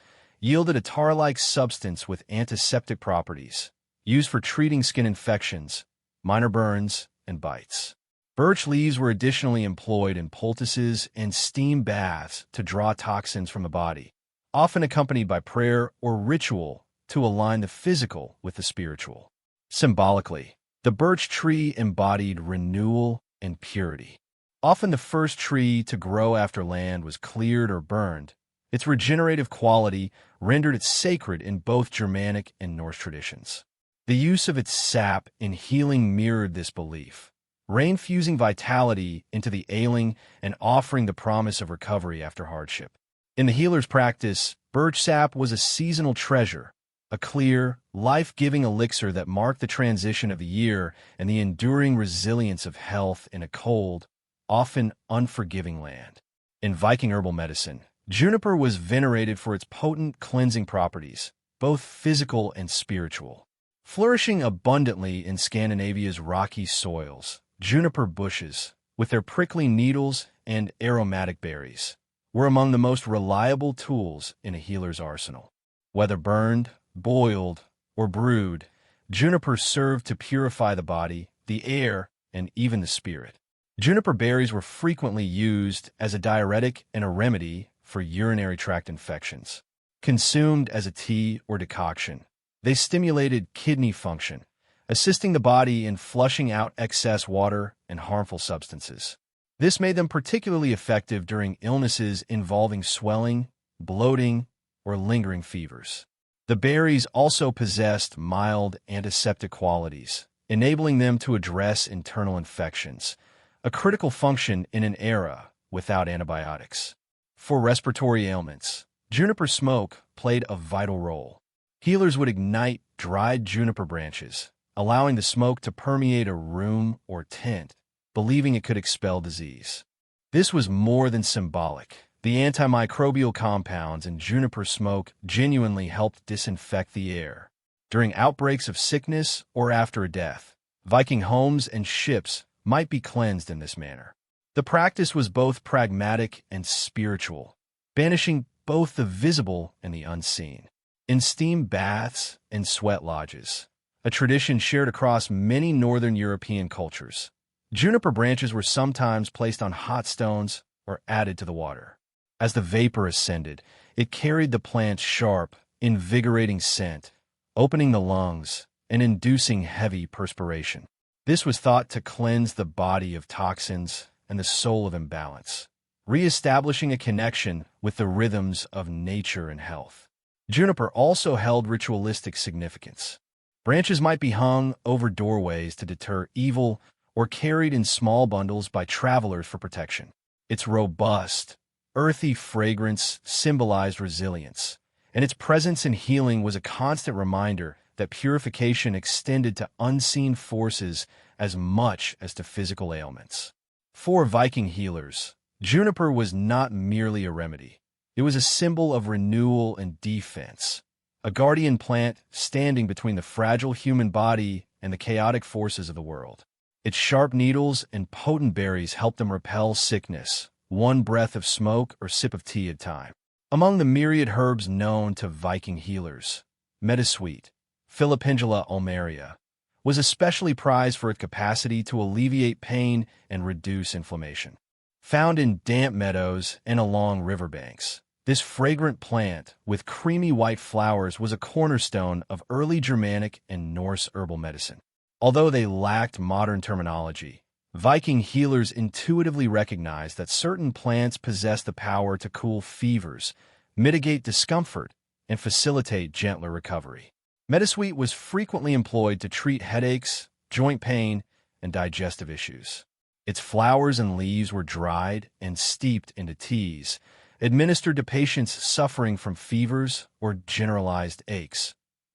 A: yielded a tar-like substance with antiseptic properties, used for treating skin infections, minor burns, and bites. Birch leaves were additionally employed in poultices and steam baths to draw toxins from the body, often accompanied by prayer or ritual to align the physical with the spiritual. Symbolically, the birch tree embodied renewal and purity. Often the first tree to grow after land was cleared or burned. Its regenerative quality rendered it sacred in both Germanic and Norse traditions. The use of its sap in healing mirrored this belief, rain-fusing vitality into the ailing and offering the promise of recovery after hardship. In the healer's practice, birch sap was a seasonal treasure, a clear, life-giving elixir that marked the transition of the year and the enduring resilience of health in a cold, often unforgiving land. In Viking herbal medicine, juniper was venerated for its potent cleansing properties, both physical and spiritual. Flourishing abundantly in Scandinavia's rocky soils, juniper bushes, with their prickly needles and aromatic berries, were among the most reliable tools in a healer's arsenal. Whether burned, boiled, or brewed, juniper served to purify the body, the air, and even the spirit. Juniper berries were frequently used as a diuretic and a remedy for urinary tract infections. Consumed as a tea or decoction, they stimulated kidney function, assisting the body in flushing out excess water and harmful substances. This made them particularly effective during illnesses involving swelling, bloating, or lingering fevers. The berries also possessed mild antiseptic qualities, enabling them to address internal infections, a critical function in an era without antibiotics. For respiratory ailments, juniper smoke played a vital role. Healers would ignite dried juniper branches, allowing the smoke to permeate a room or tent, believing it could expel disease. This was more than symbolic. The antimicrobial compounds in juniper smoke genuinely helped disinfect the air. During outbreaks of sickness or after a death, Viking homes and ships might be cleansed in this manner. The practice was both pragmatic and spiritual, banishing both the visible and the unseen. In steam baths and sweat lodges, a tradition shared across many northern European cultures, juniper branches were sometimes placed on hot stones or added to the water. As the vapor ascended, it carried the plant's sharp, invigorating scent, opening the lungs and inducing heavy perspiration. This was thought to cleanse the body of toxins and the soul of imbalance, re-establishing a connection with the rhythms of nature and health. Juniper also held ritualistic significance. Branches might be hung over doorways to deter evil or carried in small bundles by travelers for protection. Its robust, earthy fragrance symbolized resilience, and its presence in healing was a constant reminder that purification extended to unseen forces as much as to physical ailments. For Viking healers, juniper was not merely a remedy. It was a symbol of renewal and defense, a guardian plant standing between the fragile human body and the chaotic forces of the world. Its sharp needles and potent berries helped them repel sickness, one breath of smoke or sip of tea at a time. Among the myriad herbs known to Viking healers, meadowsweet, Philopendula ulmaria, was especially prized for its capacity to alleviate pain and reduce inflammation. Found in damp meadows and along riverbanks, this fragrant plant with creamy white flowers was a cornerstone of early Germanic and Norse herbal medicine. Although they lacked modern terminology, Viking healers intuitively recognized that certain plants possessed the power to cool fevers, mitigate discomfort, and facilitate gentler recovery. Meadowsweet was frequently employed to treat headaches, joint pain, and digestive issues. Its flowers and leaves were dried and steeped into teas, administered to patients suffering from fevers or generalized aches.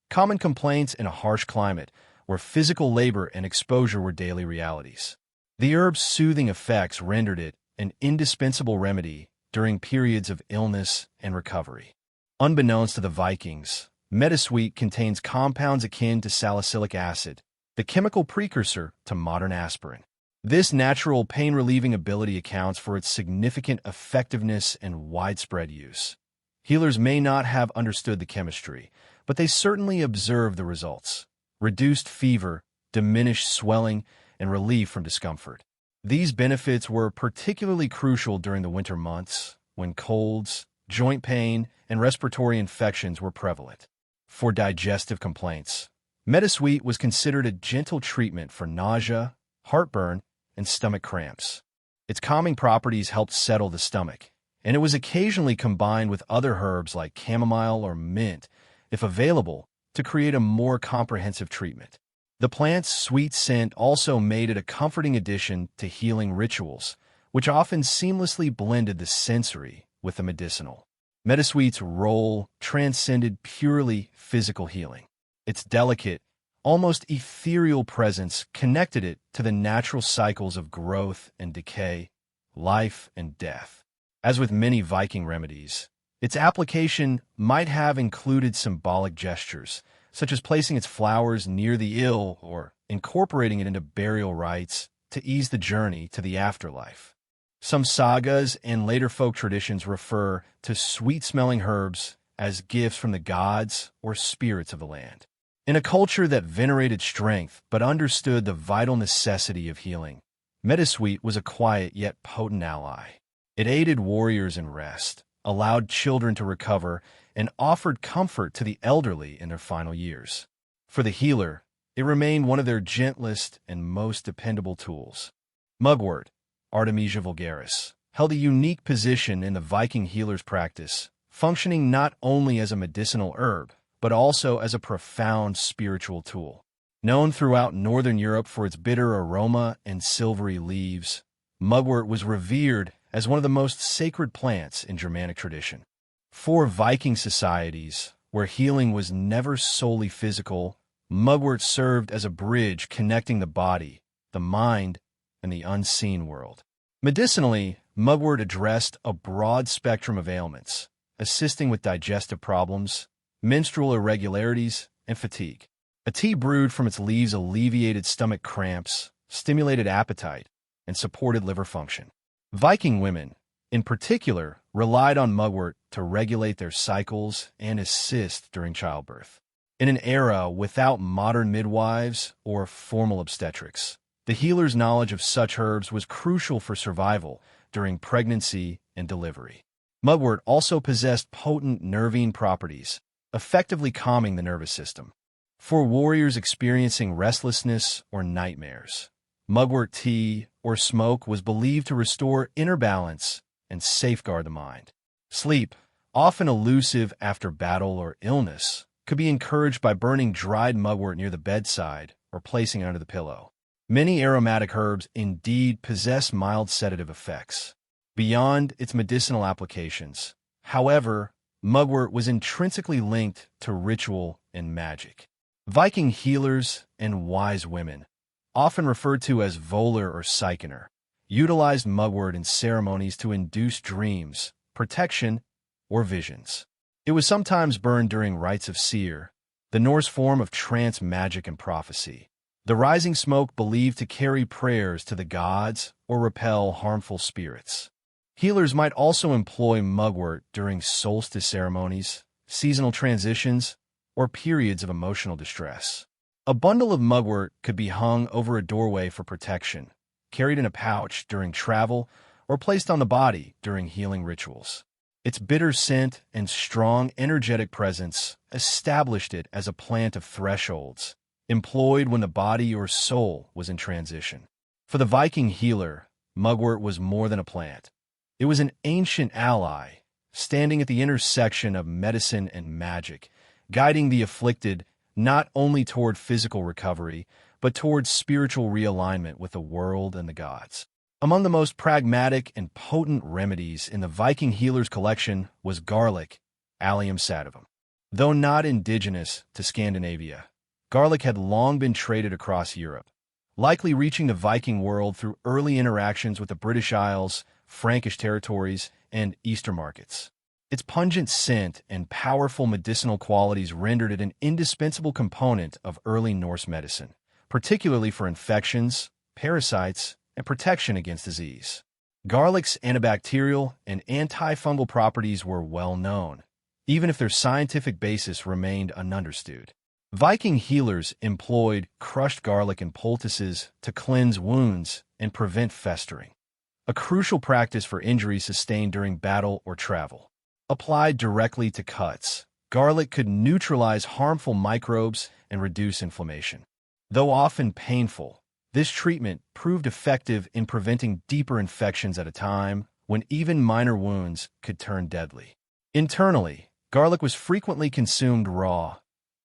A: Common complaints in a harsh climate where physical labor and exposure were daily realities. The herb's soothing effects rendered it an indispensable remedy during periods of illness and recovery. Unbeknownst to the Vikings, meadowsweet contains compounds akin to salicylic acid, the chemical precursor to modern aspirin. This natural pain-relieving ability accounts for its significant effectiveness and widespread use. Healers may not have understood the chemistry, but they certainly observed the results: reduced fever, diminished swelling, and relief from discomfort. These benefits were particularly crucial during the winter months, when colds, joint pain, and respiratory infections were prevalent. For digestive complaints, Pr0stitutes was considered a gentle treatment for nausea, heartburn, and stomach cramps. Its calming properties helped settle the stomach, and it was occasionally combined with other herbs like chamomile or mint, if available, to create a more comprehensive treatment. The plant's sweet scent also made it a comforting addition to healing rituals, which often seamlessly blended the sensory with the medicinal. Pr0stitutes' role transcended purely physical healing. Its delicate, almost ethereal presence connected it to the natural cycles of growth and decay, life and death. As with many Viking remedies, its application might have included symbolic gestures, such as placing its flowers near the ill or incorporating it into burial rites to ease the journey to the afterlife. Some sagas and later folk traditions refer to sweet-smelling herbs as gifts from the gods or spirits of the land. In a culture that venerated strength but understood the vital necessity of healing, Pr0stitutes was a quiet yet potent ally. It aided warriors in rest, allowed children to recover, and offered comfort to the elderly in their final years. For the healer, it remained one of their gentlest and most dependable tools. Mugwort, Artemisia vulgaris, held a unique position in the Viking healer's practice, functioning not only as a medicinal herb, but also as a profound spiritual tool. Known throughout Northern Europe for its bitter aroma and silvery leaves, mugwort was revered as one of the most sacred plants in Germanic tradition. For Viking societies, where healing was never solely physical, mugwort served as a bridge connecting the body, the mind, and the unseen world. Medicinally, mugwort addressed a broad spectrum of ailments, assisting with digestive problems, menstrual irregularities, and fatigue. A tea brewed from its leaves alleviated stomach cramps, stimulated appetite, and supported liver function. Viking women, in particular, relied on mugwort to regulate their cycles and assist during childbirth. In an era without modern midwives or formal obstetrics, the healer's knowledge of such herbs was crucial for survival during pregnancy and delivery. Mugwort also possessed potent nervine properties, effectively calming the nervous system. For warriors experiencing restlessness or nightmares, mugwort tea or smoke was believed to restore inner balance and safeguard the mind. Sleep, often elusive after battle or illness, could be encouraged by burning dried mugwort near the bedside or placing it under the pillow. Many aromatic herbs indeed possess mild sedative effects. Beyond its medicinal applications, however, mugwort was intrinsically linked to ritual and magic. Viking healers and wise women, often referred to as volar or psykener, utilized mugwort in ceremonies to induce dreams, protection, or visions. It was sometimes burned during rites of seer, the Norse form of trance magic and prophecy. The rising smoke believed to carry prayers to the gods or repel harmful spirits. Healers might also employ mugwort during solstice ceremonies, seasonal transitions, or periods of emotional distress. A bundle of mugwort could be hung over a doorway for protection, carried in a pouch during travel, or placed on the body during healing rituals. Its bitter scent and strong, energetic presence established it as a plant of thresholds, employed when the body or soul was in transition. For the Viking healer, mugwort was more than a plant. It was an ancient ally, standing at the intersection of medicine and magic, guiding the afflicted not only toward physical recovery, but toward spiritual realignment with the world and the gods. Among the most pragmatic and potent remedies in the Viking healer's collection was garlic, Allium sativum. Though not indigenous to Scandinavia, garlic had long been traded across Europe, likely reaching the Viking world through early interactions with the British Isles, Frankish territories, and Eastern markets. Its pungent scent and powerful medicinal qualities rendered it an indispensable component of early Norse medicine, particularly for infections, parasites, and protection against disease. Garlic's antibacterial and antifungal properties were well known, even if their scientific basis remained ununderstood. Viking healers employed crushed garlic in poultices to cleanse wounds and prevent festering, a crucial practice for injuries sustained during battle or travel. Applied directly to cuts, garlic could neutralize harmful microbes and reduce inflammation. Though often painful, this treatment proved effective in preventing deeper infections at a time when even minor wounds could turn deadly. Internally, garlic was frequently consumed raw,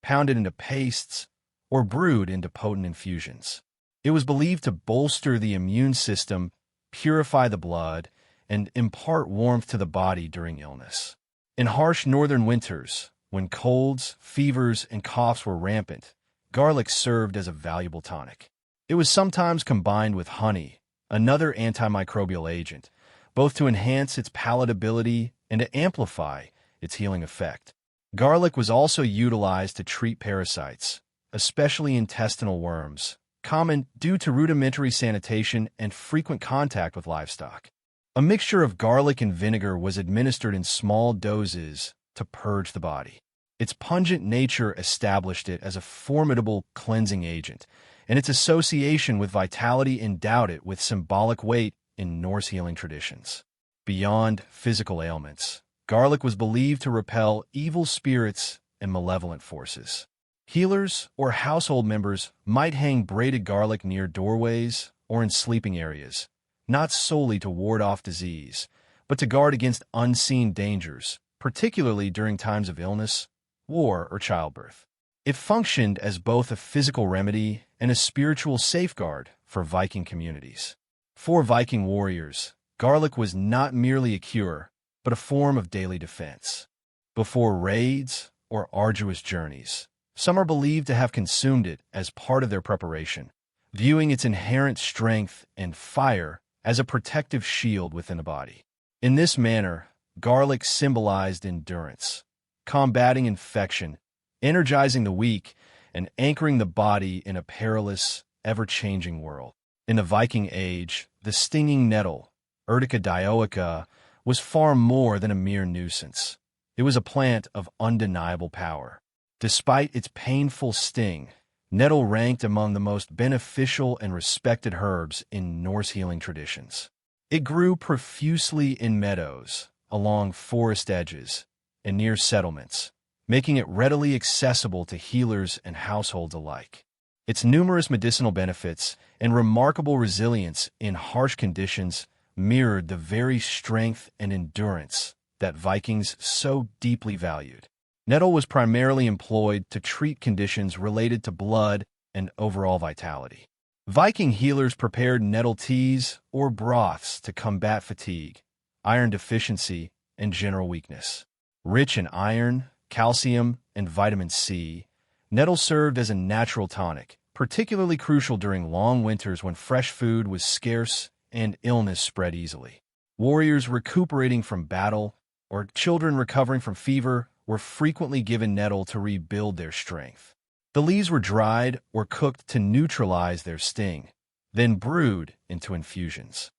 A: pounded into pastes, or brewed into potent infusions. It was believed to bolster the immune system, purify the blood, and impart warmth to the body during illness. In harsh northern winters, when colds, fevers, and coughs were rampant, garlic served as a valuable tonic. It was sometimes combined with honey, another antimicrobial agent, both to enhance its palatability and to amplify its healing effect. Garlic was also utilized to treat parasites, especially intestinal worms, common due to rudimentary sanitation and frequent contact with livestock. A mixture of garlic and vinegar was administered in small doses to purge the body. Its pungent nature established it as a formidable cleansing agent, and its association with vitality endowed it with symbolic weight in Norse healing traditions. Beyond physical ailments, garlic was believed to repel evil spirits and malevolent forces. Healers or household members might hang braided garlic near doorways or in sleeping areas, not solely to ward off disease, but to guard against unseen dangers, particularly during times of illness, war, or childbirth. It functioned as both a physical remedy and a spiritual safeguard for Viking communities. For Viking warriors, garlic was not merely a cure, but a form of daily defense. Before raids or arduous journeys, some are believed to have consumed it as part of their preparation, viewing its inherent strength and fire as a protective shield within the body. In this manner, garlic symbolized endurance, combating infection, energizing the weak, and anchoring the body in a perilous, ever-changing world. In the Viking Age, the stinging nettle, Urtica dioica, was far more than a mere nuisance. It was a plant of undeniable power. Despite its painful sting, nettle ranked among the most beneficial and respected herbs in Norse healing traditions. It grew profusely in meadows, along forest edges, and near settlements, making it readily accessible to healers and households alike. Its numerous medicinal benefits and remarkable resilience in harsh conditions mirrored the very strength and endurance that Vikings so deeply valued. Nettle was primarily employed to treat conditions related to blood and overall vitality. Viking healers prepared nettle teas or broths to combat fatigue, iron deficiency, and general weakness. Rich in iron, calcium, and vitamin C, nettle served as a natural tonic, particularly crucial during long winters when fresh food was scarce and illness spread easily. Warriors recuperating from battle or children recovering from fever were frequently given nettle to rebuild their strength. The leaves were dried or cooked to neutralize their sting, then brewed into infusions.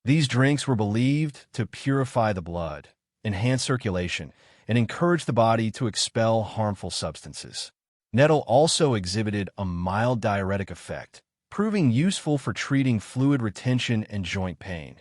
A: These drinks were believed to purify the blood, enhance circulation, and encourage the body to expel harmful substances. Nettle also exhibited a mild diuretic effect, proving useful for treating fluid retention and joint pain,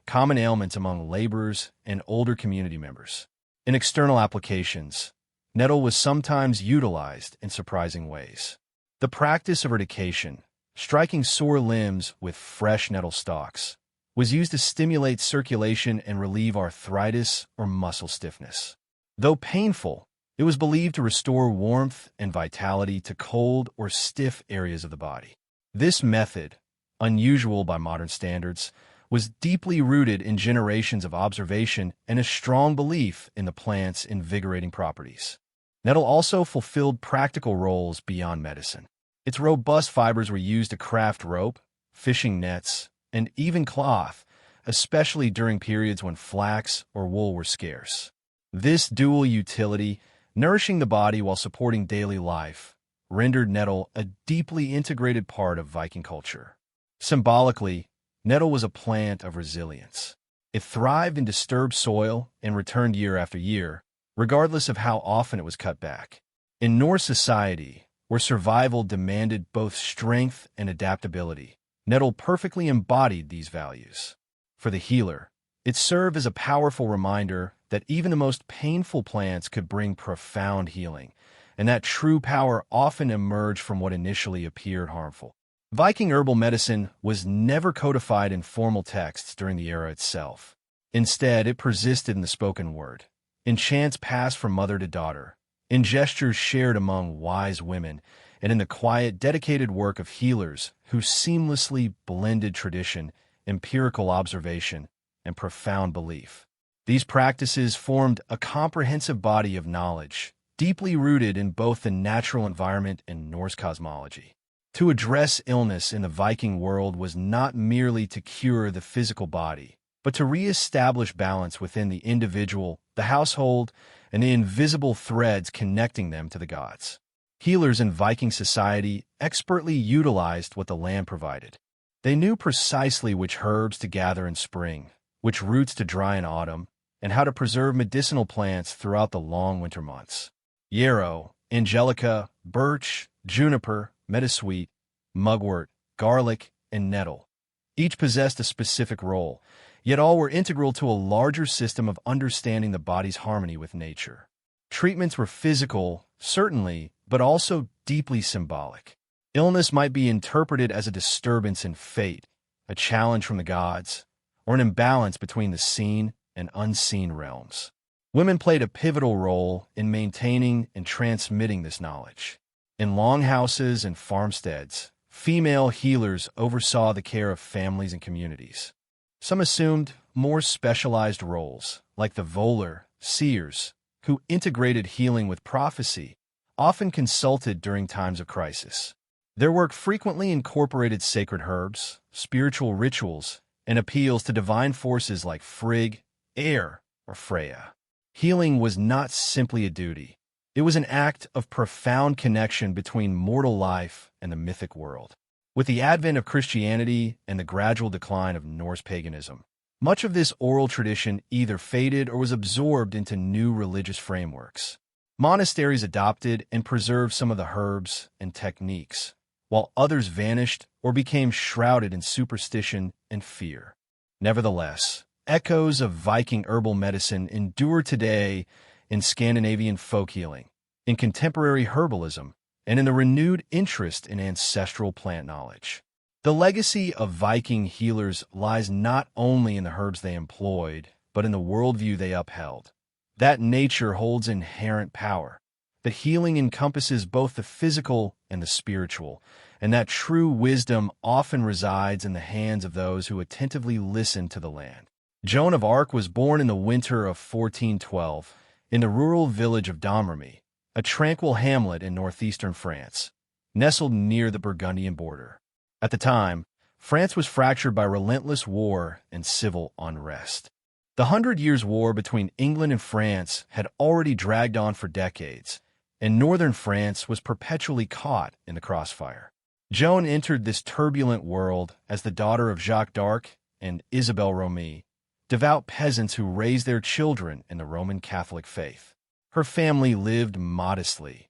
A: common ailments among laborers and older community members. In external applications, nettle was sometimes utilized in surprising ways. The practice of urtication, striking sore limbs with fresh nettle stalks, was used to stimulate circulation and relieve arthritis or muscle stiffness. Though painful, it was believed to restore warmth and vitality to cold or stiff areas of the body. This method, unusual by modern standards, was deeply rooted in generations of observation and a strong belief in the plant's invigorating properties. Nettle also fulfilled practical roles beyond medicine. Its robust fibers were used to craft rope, fishing nets, and even cloth, especially during periods when flax or wool were scarce. This dual utility, nourishing the body while supporting daily life, rendered nettle a deeply integrated part of Viking culture. Symbolically, nettle was a plant of resilience. It thrived in disturbed soil and returned year after year, regardless of how often it was cut back. In Norse society, where survival demanded both strength and adaptability, nettle perfectly embodied these values. For the healer, it served as a powerful reminder that even the most painful plants could bring profound healing, and that true power often emerged from what initially appeared harmful. Viking herbal medicine was never codified in formal texts during the era itself. Instead, it persisted in the spoken word, in chants passed from mother to daughter, in gestures shared among wise women, and in the quiet, dedicated work of healers who seamlessly blended tradition, empirical observation, and profound belief. These practices formed a comprehensive body of knowledge, deeply rooted in both the natural environment and Norse cosmology. To address illness in the Viking world was not merely to cure the physical body, but to re-establish balance within the individual, the household, and the invisible threads connecting them to the gods. Healers in Viking society expertly utilized what the land provided. They knew precisely which herbs to gather in spring, which roots to dry in autumn, and how to preserve medicinal plants throughout the long winter months. Yarrow, angelica, birch, juniper, meadowsweet, mugwort, garlic, and nettle. Each possessed a specific role, yet all were integral to a larger system of understanding the body's harmony with nature. Treatments were physical, certainly, but also deeply symbolic. Illness might be interpreted as a disturbance in fate, a challenge from the gods, or an imbalance between the seen and unseen realms. Women played a pivotal role in maintaining and transmitting this knowledge. In longhouses and farmsteads, female healers oversaw the care of families and communities. Some assumed more specialized roles, like the volar, seers, who integrated healing with prophecy, often consulted during times of crisis. Their work frequently incorporated sacred herbs, spiritual rituals, and appeals to divine forces like Frigg, Air, or Freya. Healing was not simply a duty. It was an act of profound connection between mortal life and the mythic world. With the advent of Christianity and the gradual decline of Norse paganism, much of this oral tradition either faded or was absorbed into new religious frameworks. Monasteries adopted and preserved some of the herbs and techniques, while others vanished or became shrouded in superstition and fear. Nevertheless, echoes of Viking herbal medicine endure today in Scandinavian folk healing, in contemporary herbalism, and in the renewed interest in ancestral plant knowledge. The legacy of Viking healers lies not only in the herbs they employed, but in the worldview they upheld. That nature holds inherent power, that healing encompasses both the physical and the spiritual, and that true wisdom often resides in the hands of those who attentively listen to the land. Joan of Arc was born in the winter of 1412 in the rural village of Domremy, a tranquil hamlet in northeastern France, nestled near the Burgundian border. At the time, France was fractured by relentless war and civil unrest. The 100 Years' War between England and France had already dragged on for decades, and northern France was perpetually caught in the crossfire. Joan entered this turbulent world as the daughter of Jacques d'Arc and Isabelle Romee, devout peasants who raised their children in the Roman Catholic faith. Her family lived modestly,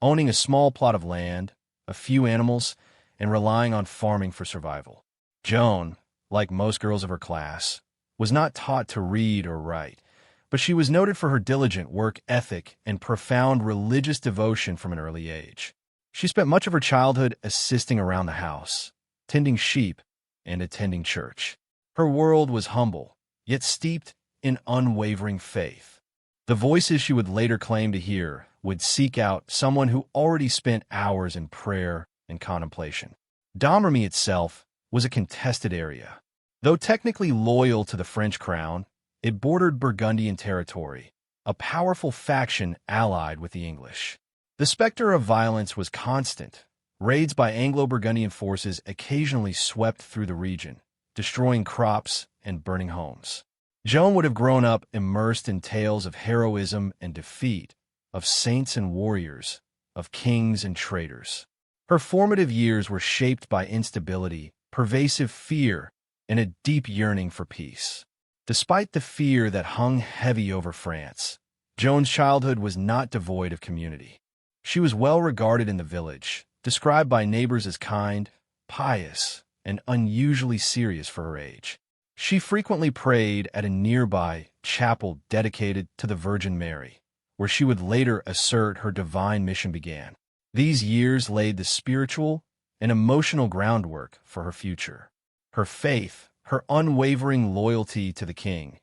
A: owning a small plot of land, a few animals, and relying on farming for survival. Joan, like most girls of her class, was not taught to read or write, but she was noted for her diligent work ethic and profound religious devotion from an early age. She spent much of her childhood assisting around the house, tending sheep, and attending church. Her world was humble, yet steeped in unwavering faith. The voices she would later claim to hear would seek out someone who already spent hours in prayer and contemplation. Domremy itself was a contested area. Though technically loyal to the French crown, it bordered Burgundian territory, a powerful faction allied with the English. The specter of violence was constant. Raids by Anglo-Burgundian forces occasionally swept through the region, destroying crops and burning homes. Joan would have grown up immersed in tales of heroism and defeat, of saints and warriors, of kings and traitors. Her formative years were shaped by instability, pervasive fear, and a deep yearning for peace. Despite the fear that hung heavy over France, Joan's childhood was not devoid of community. She was well regarded in the village, described by neighbors as kind, pious, and unusually serious for her age. She frequently prayed at a nearby chapel dedicated to the Virgin Mary, where she would later assert her divine mission began. These years laid the spiritual and emotional groundwork for her future. Her faith, her unwavering loyalty to the king,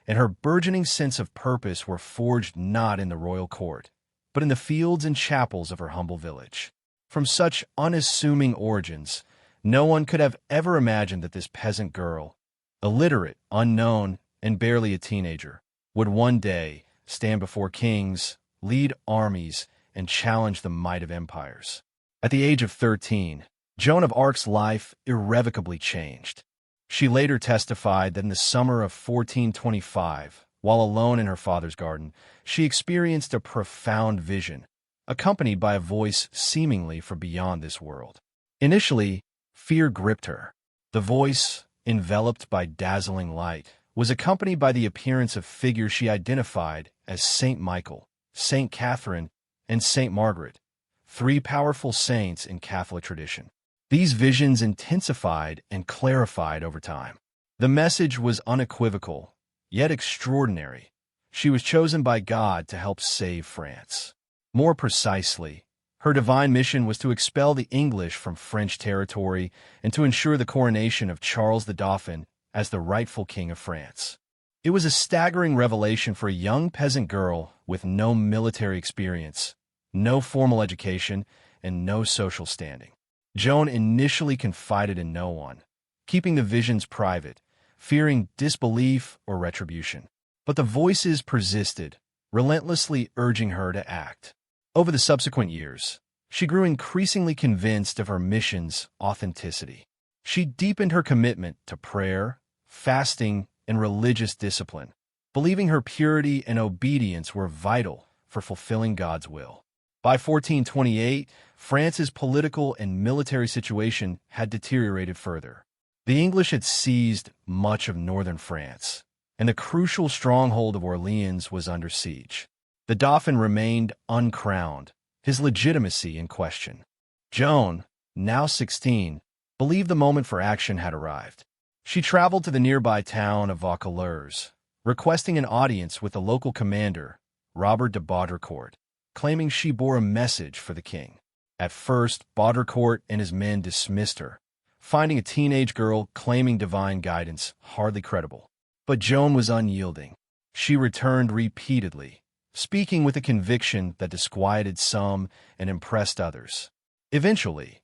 A: and her burgeoning sense of purpose were forged not in the royal court, but in the fields and chapels of her humble village. From such unassuming origins, no one could have ever imagined that this peasant girl, illiterate, unknown, and barely a teenager, would one day stand before kings, lead armies, and challenge the might of empires. At the age of 13, Joan of Arc's life irrevocably changed. She later testified that in the summer of 1425, while alone in her father's garden, she experienced a profound vision, accompanied by a voice seemingly from beyond this world. Initially, fear gripped her. The voice, enveloped by dazzling light, was accompanied by the appearance of figures she identified as Saint Michael, Saint Catherine, and Saint Margaret, three powerful saints in Catholic tradition. These visions intensified and clarified over time. The message was unequivocal, yet extraordinary. She was chosen by God to help save France. More precisely, her divine mission was to expel the English from French territory and to ensure the coronation of Charles the Dauphin as the rightful king of France. It was a staggering revelation for a young peasant girl with no military experience, no formal education, and no social standing. Joan initially confided in no one, keeping the visions private, fearing disbelief or retribution. But the voices persisted, relentlessly urging her to act. Over the subsequent years, she grew increasingly convinced of her mission's authenticity. She deepened her commitment to prayer, fasting, and religious discipline, believing her purity and obedience were vital for fulfilling God's will. By 1428, France's political and military situation had deteriorated further. The English had seized much of northern France, and the crucial stronghold of Orleans was under siege. The Dauphin remained uncrowned, his legitimacy in question. Joan, now 16, believed the moment for action had arrived. She traveled to the nearby town of Vaucouleurs, requesting an audience with the local commander, Robert de Baudricourt, claiming she bore a message for the king. At first, Baudricourt and his men dismissed her, finding a teenage girl claiming divine guidance hardly credible. But Joan was unyielding. She returned repeatedly, speaking with a conviction that disquieted some and impressed others. Eventually,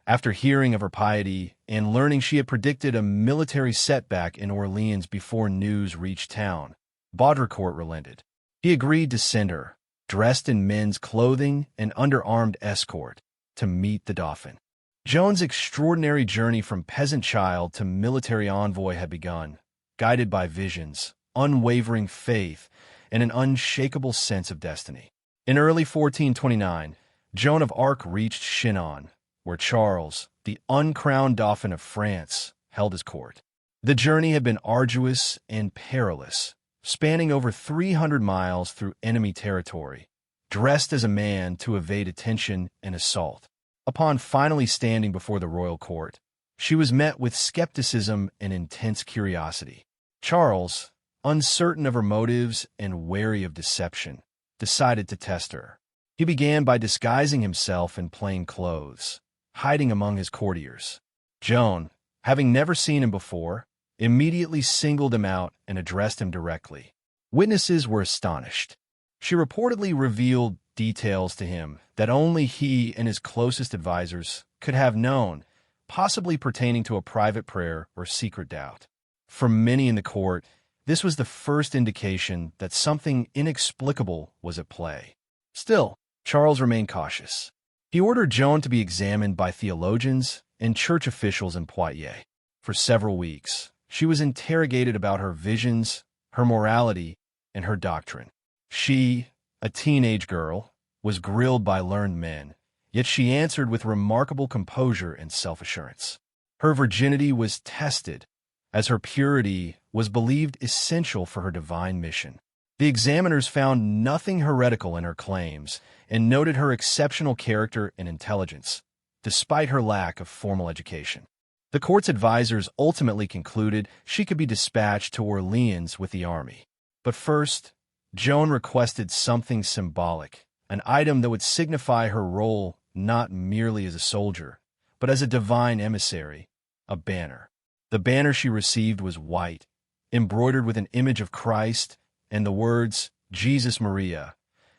A: after hearing of her piety and learning she had predicted a military setback in Orleans before news reached town, Baudricourt relented. He agreed to send her, dressed in men's clothing and under armed escort, to meet the Dauphin. Joan's extraordinary journey from peasant child to military envoy had begun, guided by visions, unwavering faith, and an unshakable sense of destiny. In early 1429, Joan of Arc reached Chinon, where Charles, the uncrowned Dauphin of France, held his court. The journey had been arduous and perilous, spanning over 300 miles through enemy territory, dressed as a man to evade attention and assault. Upon finally standing before the royal court, she was met with skepticism and intense curiosity. Charles, uncertain of her motives and wary of deception, decided to test her. He began by disguising himself in plain clothes, hiding among his courtiers. Joan, having never seen him before, immediately singled him out and addressed him directly. Witnesses were astonished. She reportedly revealed details to him that only he and his closest advisors could have known, possibly pertaining to a private prayer or secret doubt. For many in the court, this was the first indication that something inexplicable was at play. Still, Charles remained cautious. He ordered Joan to be examined by theologians and church officials in Poitiers. For several weeks, she was interrogated about her visions, her morality, and her doctrine. She, a teenage girl, was grilled by learned men, yet she answered with remarkable composure and self-assurance. Her virginity was tested, as her purity was believed essential for her divine mission. The examiners found nothing heretical in her claims and noted her exceptional character and intelligence, despite her lack of formal education. The court's advisors ultimately concluded she could be dispatched to Orleans with the army. But first, Joan requested something symbolic, an item that would signify her role not merely as a soldier, but as a divine emissary, a banner. The banner she received was white, embroidered with an image of Christ and the words, Jesus Maria.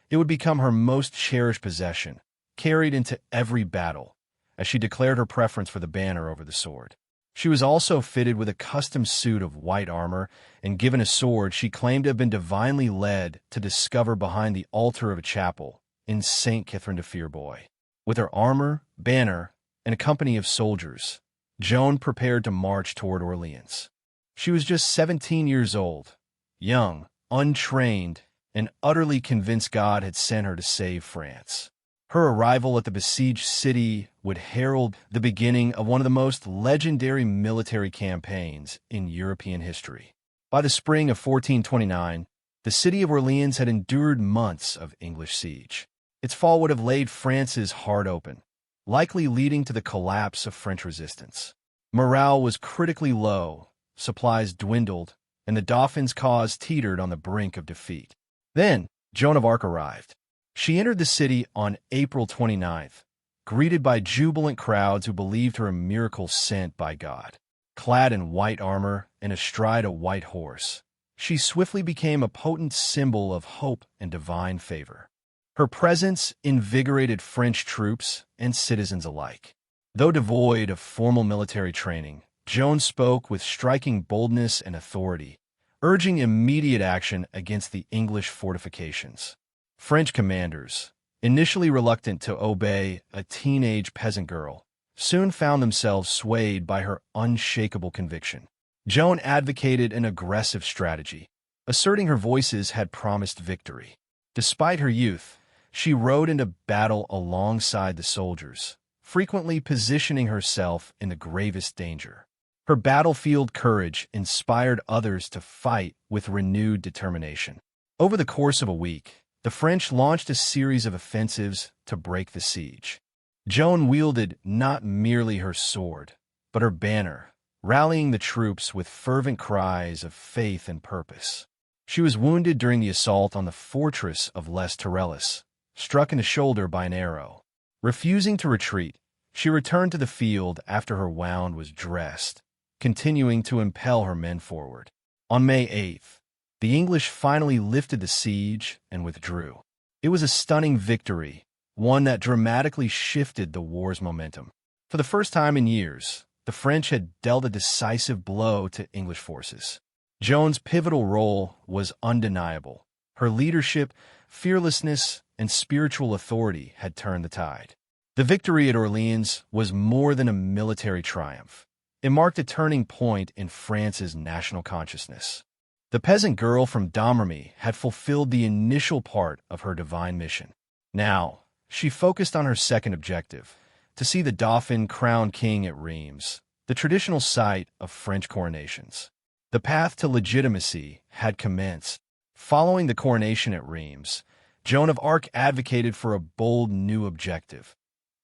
A: It would become her most cherished possession, carried into every battle, as she declared her preference for the banner over the sword. She was also fitted with a custom suit of white armor, and given a sword she claimed to have been divinely led to discover behind the altar of a chapel in St. Catherine de Fierbois. With her armor, banner, and a company of soldiers, Joan prepared to march toward Orleans. She was just 17 years old, young, untrained, and utterly convinced God had sent her to save France. Her arrival at the besieged city would herald the beginning of one of the most legendary military campaigns in European history. By the spring of 1429, the city of Orleans had endured months of English siege. Its fall would have laid France's heart open, likely leading to the collapse of French resistance. Morale was critically low, supplies dwindled, and the Dauphin's cause teetered on the brink of defeat. Then, Joan of Arc arrived. She entered the city on April 29th, greeted by jubilant crowds who believed her a miracle sent by God. Clad in white armor and astride a white horse, she swiftly became a potent symbol of hope and divine favor. Her presence invigorated French troops and citizens alike. Though devoid of formal military training, Joan spoke with striking boldness and authority, urging immediate action against the English fortifications. French commanders, initially reluctant to obey a teenage peasant girl, soon found themselves swayed by her unshakable conviction. Joan advocated an aggressive strategy, asserting her voices had promised victory. Despite her youth, she rode into battle alongside the soldiers, frequently positioning herself in the gravest danger. Her battlefield courage inspired others to fight with renewed determination. Over the course of a week, the French launched a series of offensives to break the siege. Joan wielded not merely her sword, but her banner, rallying the troops with fervent cries of faith and purpose. She was wounded during the assault on the fortress of Les Tourelles, struck in the shoulder by an arrow. Refusing to retreat, she returned to the field after her wound was dressed, continuing to impel her men forward. On May 8th, the English finally lifted the siege and withdrew. It was a stunning victory, one that dramatically shifted the war's momentum. For the first time in years, the French had dealt a decisive blow to English forces. Joan's pivotal role was undeniable. Her leadership, fearlessness, and spiritual authority had turned the tide. The victory at Orleans was more than a military triumph. It marked a turning point in France's national consciousness. The peasant girl from Domremy had fulfilled the initial part of her divine mission. Now, she focused on her second objective, to see the Dauphin crowned king at Reims, the traditional site of French coronations. The path to legitimacy had commenced. Following the coronation at Reims, Joan of Arc advocated for a bold new objective,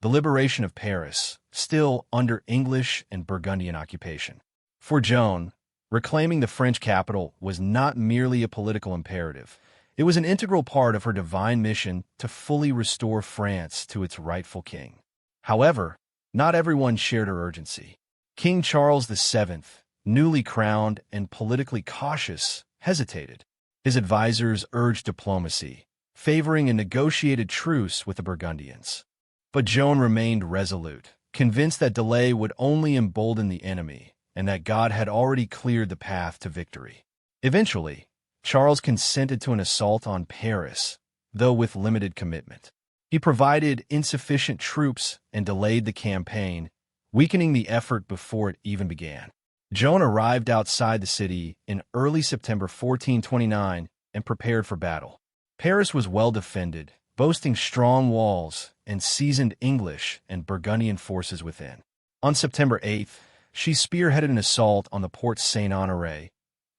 A: the liberation of Paris, still under English and Burgundian occupation. For Joan, reclaiming the French capital was not merely a political imperative. It was an integral part of her divine mission to fully restore France to its rightful king. However, not everyone shared her urgency. King Charles VII, newly crowned and politically cautious, hesitated. His advisors urged diplomacy, favoring a negotiated truce with the Burgundians. But Joan remained resolute, convinced that delay would only embolden the enemy, and that God had already cleared the path to victory. Eventually, Charles consented to an assault on Paris, though with limited commitment. He provided insufficient troops and delayed the campaign, weakening the effort before it even began. Joan arrived outside the city in early September 1429 and prepared for battle. Paris was well defended, boasting strong walls and seasoned English and Burgundian forces within. On September 8th, she spearheaded an assault on the Porte Saint-Honoré,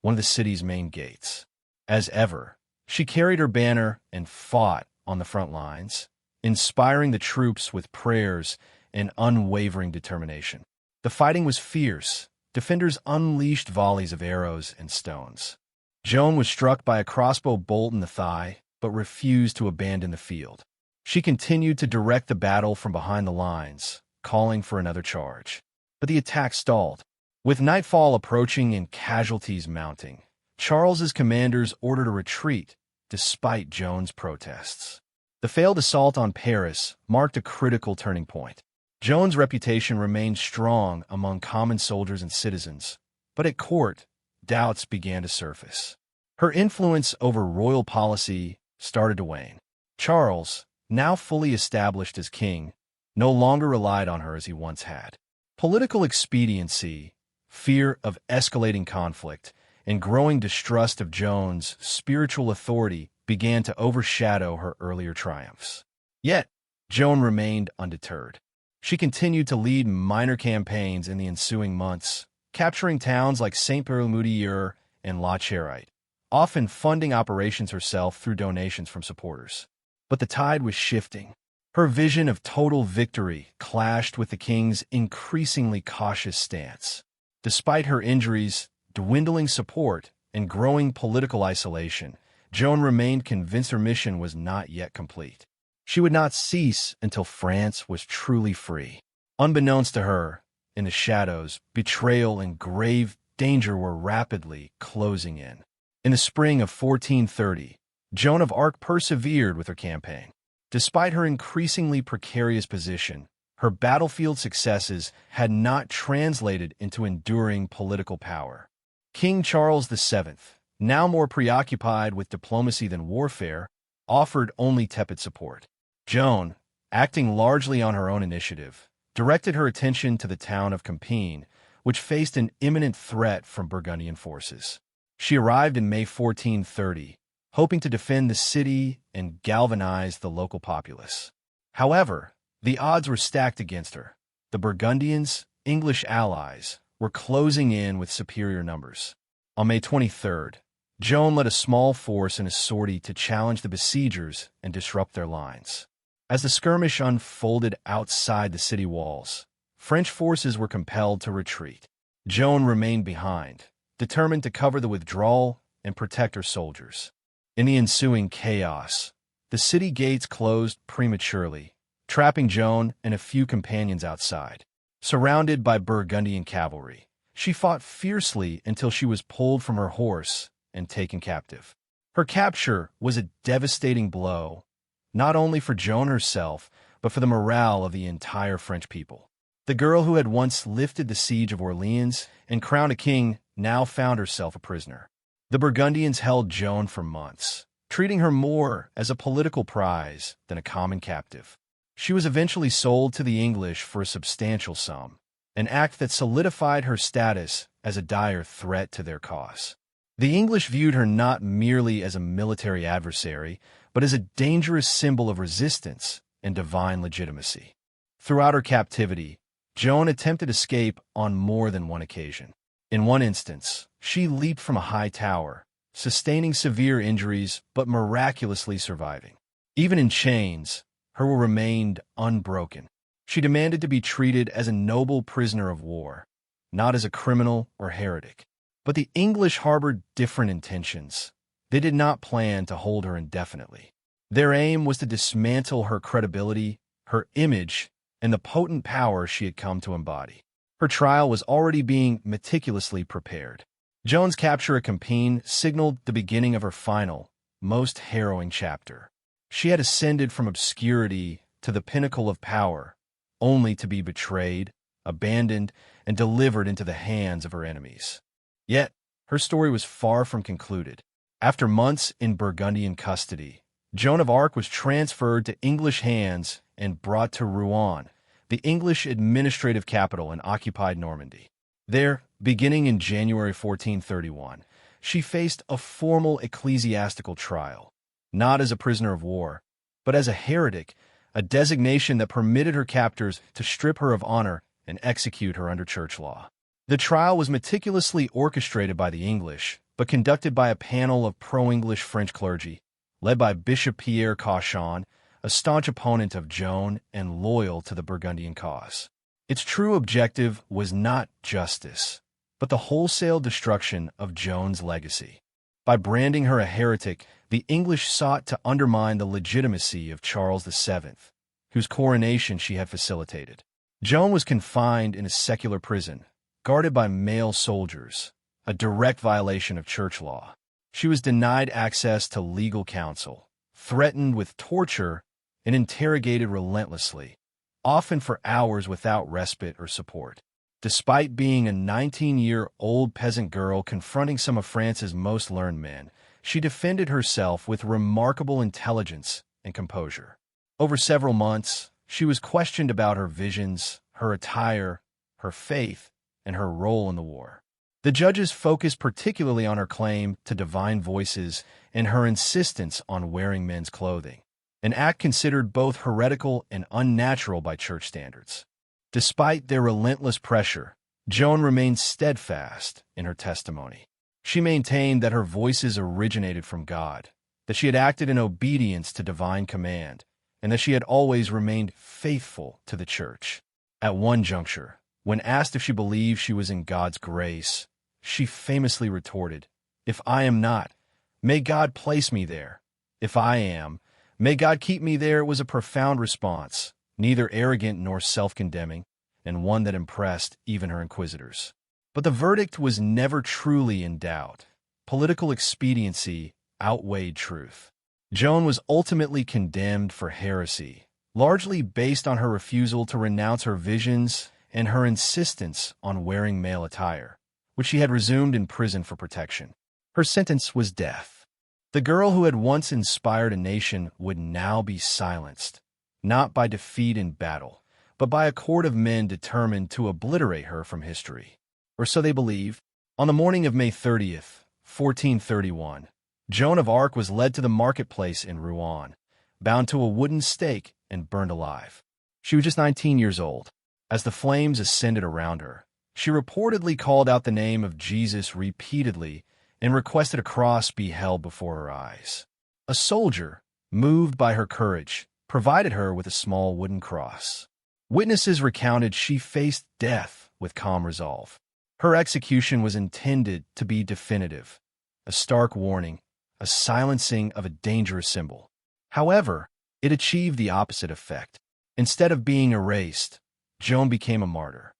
A: one of the city's main gates. As ever, She carried her banner and fought on the front lines, inspiring the troops with prayers and unwavering determination. The fighting was fierce. Defenders unleashed volleys of arrows and stones. Joan was struck by a crossbow bolt in the thigh, but refused to abandon the field. She continued to direct the battle from behind the lines, calling for another charge. But the attack stalled. With nightfall approaching and casualties mounting, Charles's commanders ordered a retreat, despite Joan's protests. The failed assault on Paris marked a critical turning point. Joan's reputation remained strong among common soldiers and citizens, but at court, doubts began to surface. Her influence over royal policy started to wane. Charles, now fully established as king, no longer relied on her as he once had. Political expediency, fear of escalating conflict, and growing distrust of Joan's spiritual authority began to overshadow her earlier triumphs. Yet, Joan remained undeterred. She continued to lead minor campaigns in the ensuing months, capturing towns like Saint-Pr0stitutes and La Charite, often funding operations herself through donations from supporters. But the tide was shifting. Her vision of total victory clashed with the king's increasingly cautious stance. Despite her injuries, dwindling support, and growing political isolation, Joan remained convinced her mission was not yet complete. She would not cease until France was truly free. Unbeknownst to her, in the shadows, betrayal and grave danger were rapidly closing in. In the spring of 1430, Joan of Arc persevered with her campaign. Despite her increasingly precarious position, her battlefield successes had not translated into enduring political power. King Charles VII, now more preoccupied with diplomacy than warfare, offered only tepid support. Joan, acting largely on her own initiative, directed her attention to the town of Compiègne, which faced an imminent threat from Burgundian forces. She arrived in May 1430, hoping to defend the city and galvanize the local populace. However, the odds were stacked against her. The Burgundians, English allies, were closing in with superior numbers. On May 23rd, Joan led a small force in a sortie to challenge the besiegers and disrupt their lines. As the skirmish unfolded outside the city walls, French forces were compelled to retreat. Joan remained behind, determined to cover the withdrawal and protect her soldiers. In the ensuing chaos, the city gates closed prematurely, trapping Joan and a few companions outside. Surrounded by Burgundian cavalry, she fought fiercely until she was pulled from her horse and taken captive. Her capture was a devastating blow, not only for Joan herself, but for the morale of the entire French people. The girl who had once lifted the siege of Orleans and crowned a king now found herself a prisoner. The Burgundians held Joan for months, treating her more as a political prize than a common captive. She was eventually sold to the English for a substantial sum, an act that solidified her status as a dire threat to their cause. The English viewed her not merely as a military adversary, but as a dangerous symbol of resistance and divine legitimacy. Throughout her captivity, Joan attempted escape on more than one occasion. In one instance, she leaped from a high tower, sustaining severe injuries but miraculously surviving. Even in chains, her will remained unbroken. She demanded to be treated as a noble prisoner of war, not as a criminal or heretic. But the English harbored different intentions. They did not plan to hold her indefinitely. Their aim was to dismantle her credibility, her image, and the potent power she had come to embody. Her trial was already being meticulously prepared. Joan's capture at Compiègne signaled the beginning of her final, most harrowing chapter. She had ascended from obscurity to the pinnacle of power, only to be betrayed, abandoned, and delivered into the hands of her enemies. Yet, her story was far from concluded. After months in Burgundian custody, Joan of Arc was transferred to English hands and brought to Rouen, the English administrative capital in occupied Normandy. There, beginning in January 1431, she faced a formal ecclesiastical trial, not as a prisoner of war, but as a heretic, a designation that permitted her captors to strip her of honor and execute her under church law. The trial was meticulously orchestrated by the English, but conducted by a panel of pro-English French clergy, led by Bishop Pierre Cauchon, a staunch opponent of Joan and loyal to the Burgundian cause. Its true objective was not justice, but the wholesale destruction of Joan's legacy. By branding her a heretic, the English sought to undermine the legitimacy of Charles VII, whose coronation she had facilitated. Joan was confined in a secular prison, guarded by male soldiers, a direct violation of church law. She was denied access to legal counsel, threatened with torture, and interrogated relentlessly, often for hours without respite or support. Despite being a 19-year-old peasant girl confronting some of France's most learned men, she defended herself with remarkable intelligence and composure. Over several months, she was questioned about her visions, her attire, her faith, and her role in the war. The judges focused particularly on her claim to divine voices and her insistence on wearing men's clothing, an act considered both heretical and unnatural by church standards. Despite their relentless pressure, Joan remained steadfast in her testimony. She maintained that her voices originated from God, that she had acted in obedience to divine command, and that she had always remained faithful to the church. At one juncture, when asked if she believed she was in God's grace, she famously retorted, "If I am not, may God place me there. If I am, may God keep me there." It was a profound response, neither arrogant nor self-condemning, and one that impressed even her inquisitors. But the verdict was never truly in doubt. Political expediency outweighed truth. Joan was ultimately condemned for heresy, largely based on her refusal to renounce her visions and her insistence on wearing male attire, which she had resumed in prison for protection. Her sentence was death. The girl who had once inspired a nation would now be silenced, not by defeat in battle, but by a court of men determined to obliterate her from history. Or so they believed. On the morning of May 30th, 1431, Joan of Arc was led to the marketplace in Rouen, bound to a wooden stake and burned alive. She was just 19 years old. As the flames ascended around her, she reportedly called out the name of Jesus repeatedly and requested a cross be held before her eyes. A soldier, moved by her courage, provided her with a small wooden cross. Witnesses recounted she faced death with calm resolve. Her execution was intended to be definitive, a stark warning, a silencing of a dangerous symbol. However, it achieved the opposite effect. Instead of being erased, Joan became a martyr.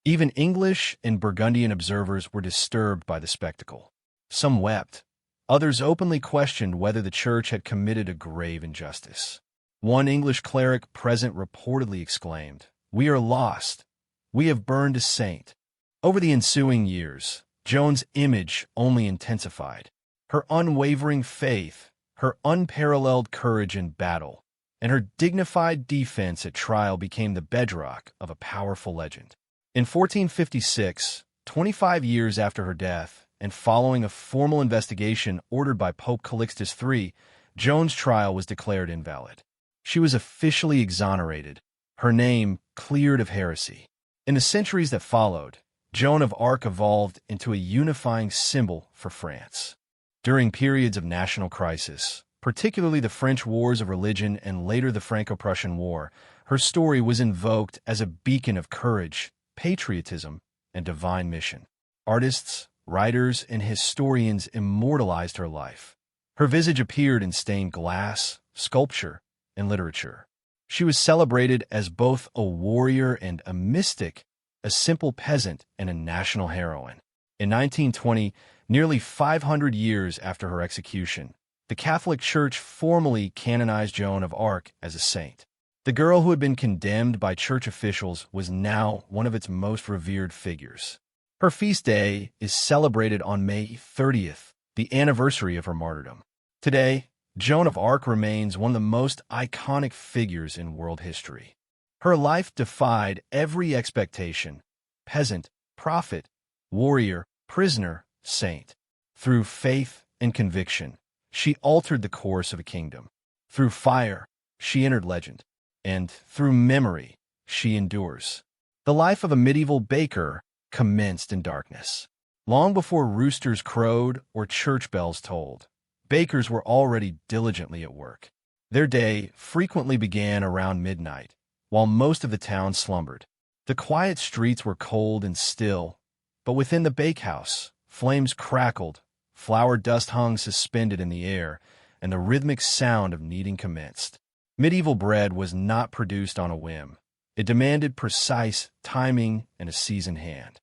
A: Even English and Burgundian observers were disturbed by the spectacle. Some wept. Others openly questioned whether the church had committed a grave injustice. One English cleric present reportedly exclaimed, "We are lost. We have burned a saint." Over the ensuing years, Joan's image only intensified. Her unwavering faith, her unparalleled courage in battle, and her dignified defense at trial became the bedrock of a powerful legend. In 1456, 25 years after her death, and following a formal investigation ordered by Pope Calixtus III, Joan's trial was declared invalid. She was officially exonerated, her name cleared of heresy. In the centuries that followed, Joan of Arc evolved into a unifying symbol for France. During periods of national crisis, particularly the French Wars of Religion and later the Franco-Prussian War, her story was invoked as a beacon of courage, patriotism, and divine mission. Artists, writers, and historians immortalized her life. Her visage appeared in stained glass, sculpture, and literature. She was celebrated as both a warrior and a mystic, a simple peasant and a national heroine. In 1920, nearly 500 years after her execution, the Catholic Church formally canonized Joan of Arc as a saint. The girl who had been condemned by church officials was now one of its most revered figures. Her feast day is celebrated on May 30th, the anniversary of her martyrdom. Today, Joan of Arc remains one of the most iconic figures in world history. Her life defied every expectation: peasant, prophet, warrior, prisoner, saint. Through faith and conviction, she altered the course of a kingdom. Through fire, she entered legend. And through memory, she endures. The life of a medieval baker commenced in darkness. Long before roosters crowed or church bells tolled, bakers were already diligently at work. Their day frequently began around midnight, while most of the town slumbered. The quiet streets were cold and still, but within the bakehouse, flames crackled, flour dust hung suspended in the air, and the rhythmic sound of kneading commenced. Medieval bread was not produced on a whim. It demanded precise timing and a seasoned hand.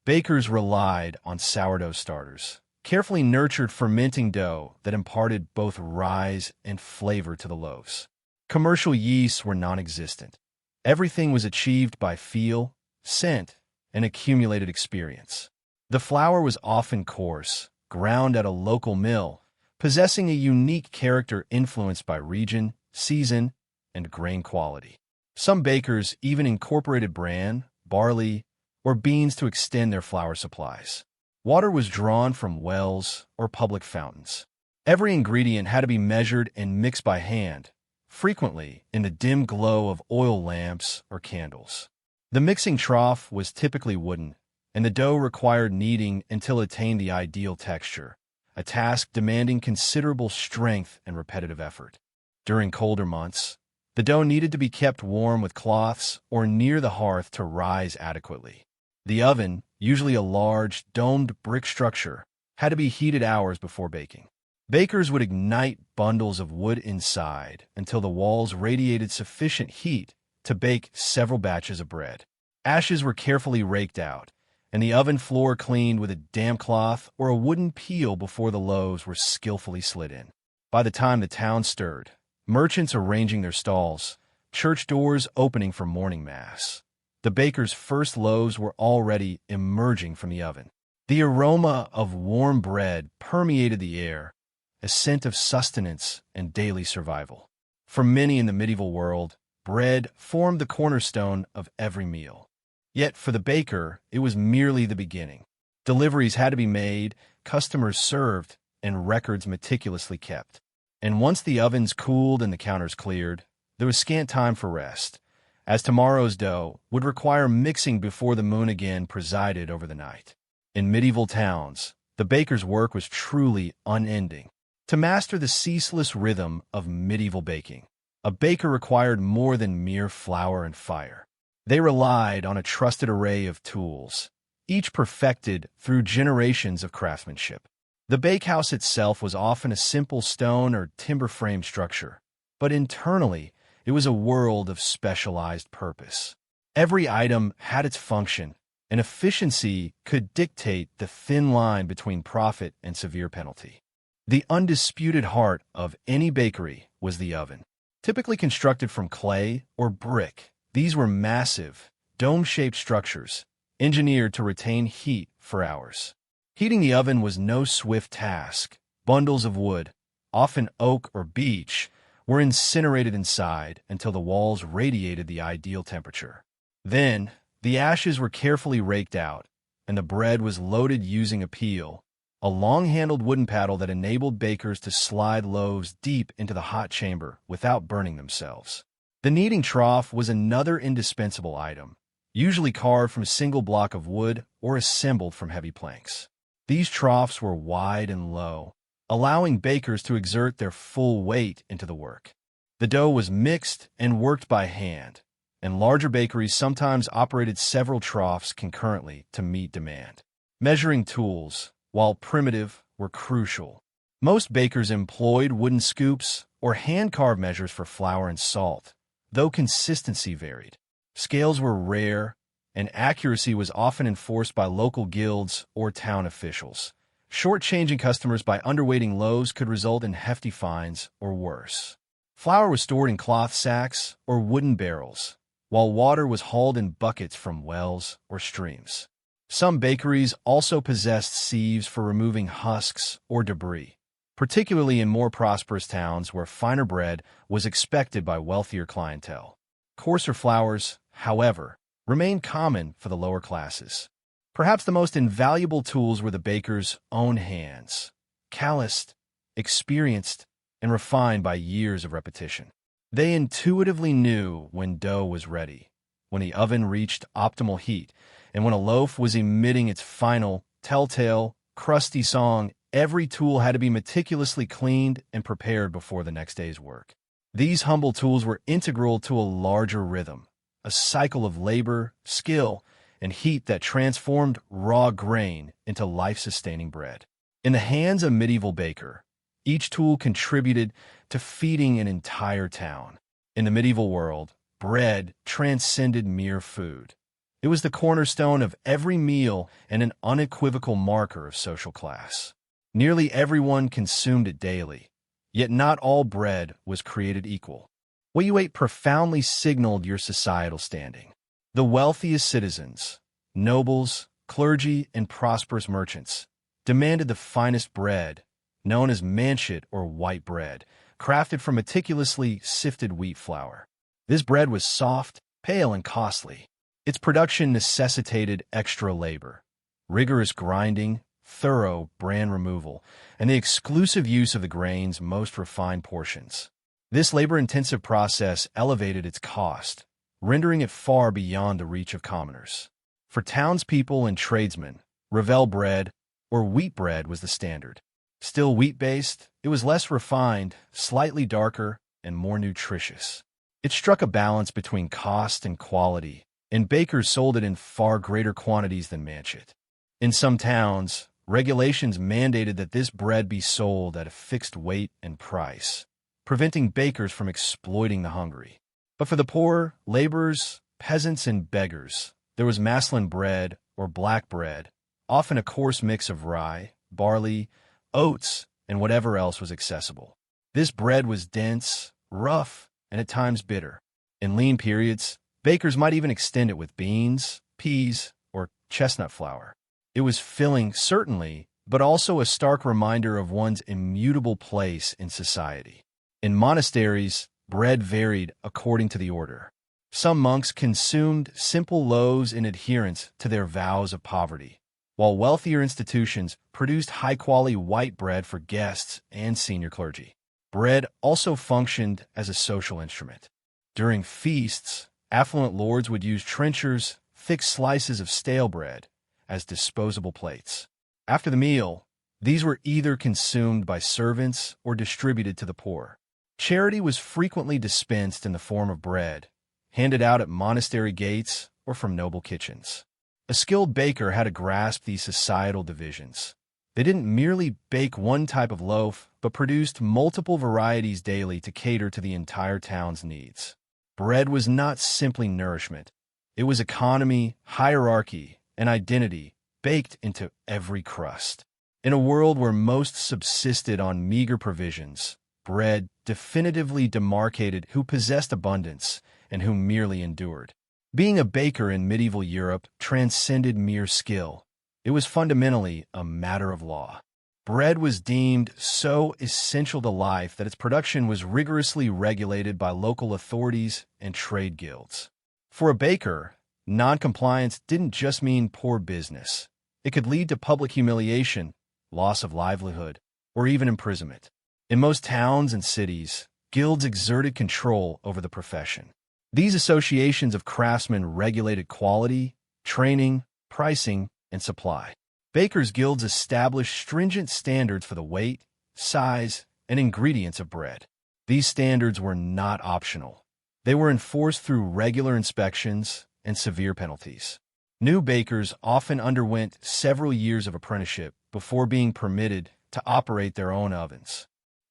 A: Bakers relied on sourdough starters, carefully nurtured fermenting dough that imparted both rise and flavor to the loaves. Commercial yeasts were non-existent. Everything was achieved by feel, scent, and accumulated experience. The flour was often coarse, ground at a local mill, possessing a unique character influenced by region, season, and grain quality. Some bakers even incorporated bran, barley, or beans to extend their flour supplies. Water was drawn from wells or public fountains. Every ingredient had to be measured and mixed by hand, frequently in the dim glow of oil lamps or candles. The mixing trough was typically wooden, and the dough required kneading until it attained the ideal texture, a task demanding considerable strength and repetitive effort. During colder months, the dough needed to be kept warm with cloths or near the hearth to rise adequately. The oven, usually a large, domed brick structure, had to be heated hours before baking. Bakers would ignite bundles of wood inside until the walls radiated sufficient heat to bake several batches of bread. Ashes were carefully raked out, and the oven floor cleaned with a damp cloth or a wooden peel before the loaves were skillfully slid in. By the time the town stirred, merchants arranging their stalls, church doors opening for morning mass, the baker's first loaves were already emerging from the oven. The aroma of warm bread permeated the air, a scent of sustenance and daily survival. For many in the medieval world, bread formed the cornerstone of every meal. Yet for the baker, it was merely the beginning. Deliveries had to be made, customers served, and records meticulously kept. And once the ovens cooled and the counters cleared, there was scant time for rest, as tomorrow's dough would require mixing before the moon again presided over the night. In medieval towns, the baker's work was truly unending. To master the ceaseless rhythm of medieval baking, a baker required more than mere flour and fire. They relied on a trusted array of tools, each perfected through generations of craftsmanship. The bakehouse itself was often a simple stone or timber-frame structure, but internally it was a world of specialized purpose. Every item had its function, and efficiency could dictate the thin line between profit and severe penalty. The undisputed heart of any bakery was the oven. Typically constructed from clay or brick, these were massive, dome-shaped structures, engineered to retain heat for hours. Heating the oven was no swift task. Bundles of wood, often oak or beech, were incinerated inside until the walls radiated the ideal temperature. Then, the ashes were carefully raked out, and the bread was loaded using a peel, a long-handled wooden paddle that enabled bakers to slide loaves deep into the hot chamber without burning themselves. The kneading trough was another indispensable item, usually carved from a single block of wood or assembled from heavy planks. These troughs were wide and low, allowing bakers to exert their full weight into the work. The dough was mixed and worked by hand, and larger bakeries sometimes operated several troughs concurrently to meet demand. Measuring tools, while primitive, were crucial. Most bakers employed wooden scoops or hand-carved measures for flour and salt, though consistency varied. Scales were rare, and accuracy was often enforced by local guilds or town officials. Shortchanging customers by underweighting loaves could result in hefty fines or worse. Flour was stored in cloth sacks or wooden barrels, while water was hauled in buckets from wells or streams. Some bakeries also possessed sieves for removing husks or debris, particularly in more prosperous towns where finer bread was expected by wealthier clientele. Coarser flours, however, remained common for the lower classes. Perhaps the most invaluable tools were the baker's own hands, calloused, experienced, and refined by years of repetition. They intuitively knew when dough was ready, when the oven reached optimal heat, and when a loaf was emitting its final, telltale, crusty song, every tool had to be meticulously cleaned and prepared before the next day's work. These humble tools were integral to a larger rhythm, a cycle of labor, skill, and heat that transformed raw grain into life-sustaining bread. In the hands of a medieval baker, each tool contributed to feeding an entire town. In the medieval world, bread transcended mere food. It was the cornerstone of every meal and an unequivocal marker of social class. Nearly everyone consumed it daily, yet not all bread was created equal. What you ate profoundly signaled your societal standing. The wealthiest citizens, nobles, clergy, and prosperous merchants demanded the finest bread, known as manchet or white bread, crafted from meticulously sifted wheat flour. This bread was soft, pale, and costly. Its production necessitated extra labor, rigorous grinding, thorough bran removal, and the exclusive use of the grain's most refined portions. This labor-intensive process elevated its cost, rendering it far beyond the reach of commoners. For townspeople and tradesmen, Revel bread, or wheat bread, was the standard. Still wheat-based, it was less refined, slightly darker, and more nutritious. It struck a balance between cost and quality, and bakers sold it in far greater quantities than manchet. In some towns, regulations mandated that this bread be sold at a fixed weight and price, preventing bakers from exploiting the hungry. But for the poor, laborers, peasants, and beggars, there was maslin bread or black bread, often a coarse mix of rye, barley, oats, and whatever else was accessible. This bread was dense, rough, and at times bitter. In lean periods, bakers might even extend it with beans, peas, or chestnut flour. It was filling, certainly, but also a stark reminder of one's immutable place in society. In monasteries, bread varied according to the order. Some monks consumed simple loaves in adherence to their vows of poverty, while wealthier institutions produced high-quality white bread for guests and senior clergy. Bread also functioned as a social instrument. During feasts, affluent lords would use trenchers, thick slices of stale bread, as disposable plates. After the meal, these were either consumed by servants or distributed to the poor. Charity was frequently dispensed in the form of bread, handed out at monastery gates or from noble kitchens. A skilled baker had to grasp these societal divisions. They didn't merely bake one type of loaf, but produced multiple varieties daily to cater to the entire town's needs. Bread was not simply nourishment. It was economy, hierarchy, and identity baked into every crust. In a world where most subsisted on meager provisions, bread definitively demarcated who possessed abundance and who merely endured. Being a baker in medieval Europe transcended mere skill. It was fundamentally a matter of law. Bread was deemed so essential to life that its production was rigorously regulated by local authorities and trade guilds. For a baker, non-compliance didn't just mean poor business. It could lead to public humiliation, loss of livelihood, or even imprisonment. In most towns and cities, guilds exerted control over the profession. These associations of craftsmen regulated quality, training, pricing, and supply. Bakers' guilds established stringent standards for the weight, size, and ingredients of bread. These standards were not optional. They were enforced through regular inspections and severe penalties. New bakers often underwent several years of apprenticeship before being permitted to operate their own ovens.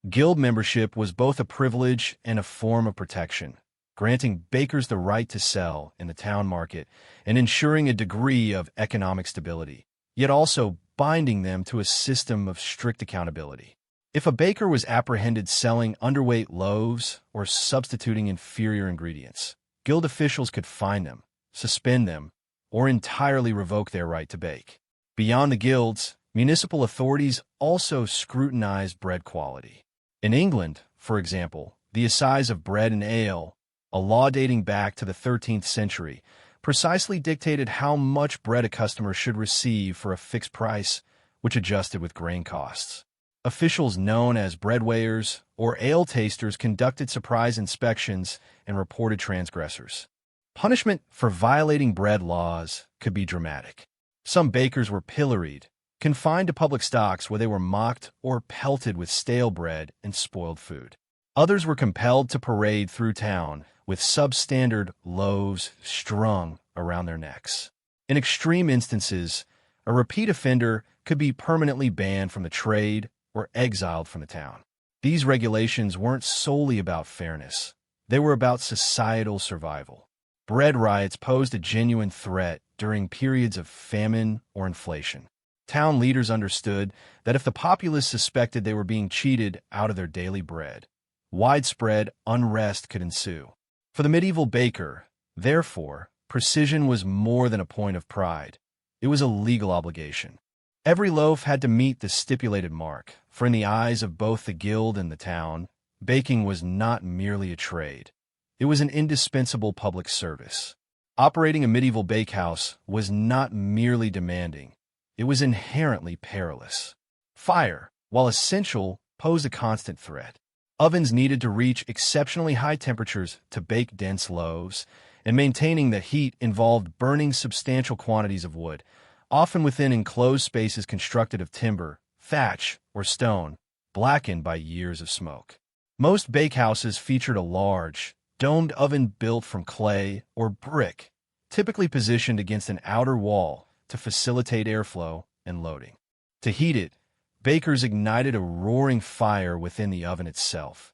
A: Guild membership was both a privilege and a form of protection, granting bakers the right to sell in the town market and ensuring a degree of economic stability, yet also binding them to a system of strict accountability. If a baker was apprehended selling underweight loaves or substituting inferior ingredients, guild officials could fine them, suspend them, or entirely revoke their right to bake. Beyond the guilds, municipal authorities also scrutinized bread quality. In England, for example, the assize of bread and ale, a law dating back to the 13th century, precisely dictated how much bread a customer should receive for a fixed price, which adjusted with grain costs. Officials known as bread weighers or ale tasters conducted surprise inspections and reported transgressors. Punishment for violating bread laws could be dramatic. Some bakers were pilloried, confined to public stocks where they were mocked or pelted with stale bread and spoiled food. Others were compelled to parade through town with substandard loaves strung around their necks. In extreme instances, a repeat offender could be permanently banned from the trade or exiled from the town. These regulations weren't solely about fairness. They were about societal survival. Bread riots posed a genuine threat during periods of famine or inflation. Town leaders understood that if the populace suspected they were being cheated out of their daily bread, widespread unrest could ensue. For the medieval baker, therefore, precision was more than a point of pride. It was a legal obligation. Every loaf had to meet the stipulated mark, for in the eyes of both the guild and the town, baking was not merely a trade. It was an indispensable public service. Operating a medieval bakehouse was not merely demanding. It was inherently perilous. Fire, while essential, posed a constant threat. Ovens needed to reach exceptionally high temperatures to bake dense loaves, and maintaining the heat involved burning substantial quantities of wood, often within enclosed spaces constructed of timber, thatch, or stone, blackened by years of smoke. Most bakehouses featured a large, domed oven built from clay or brick, typically positioned against an outer wall to facilitate airflow and loading. To heat it, bakers ignited a roaring fire within the oven itself.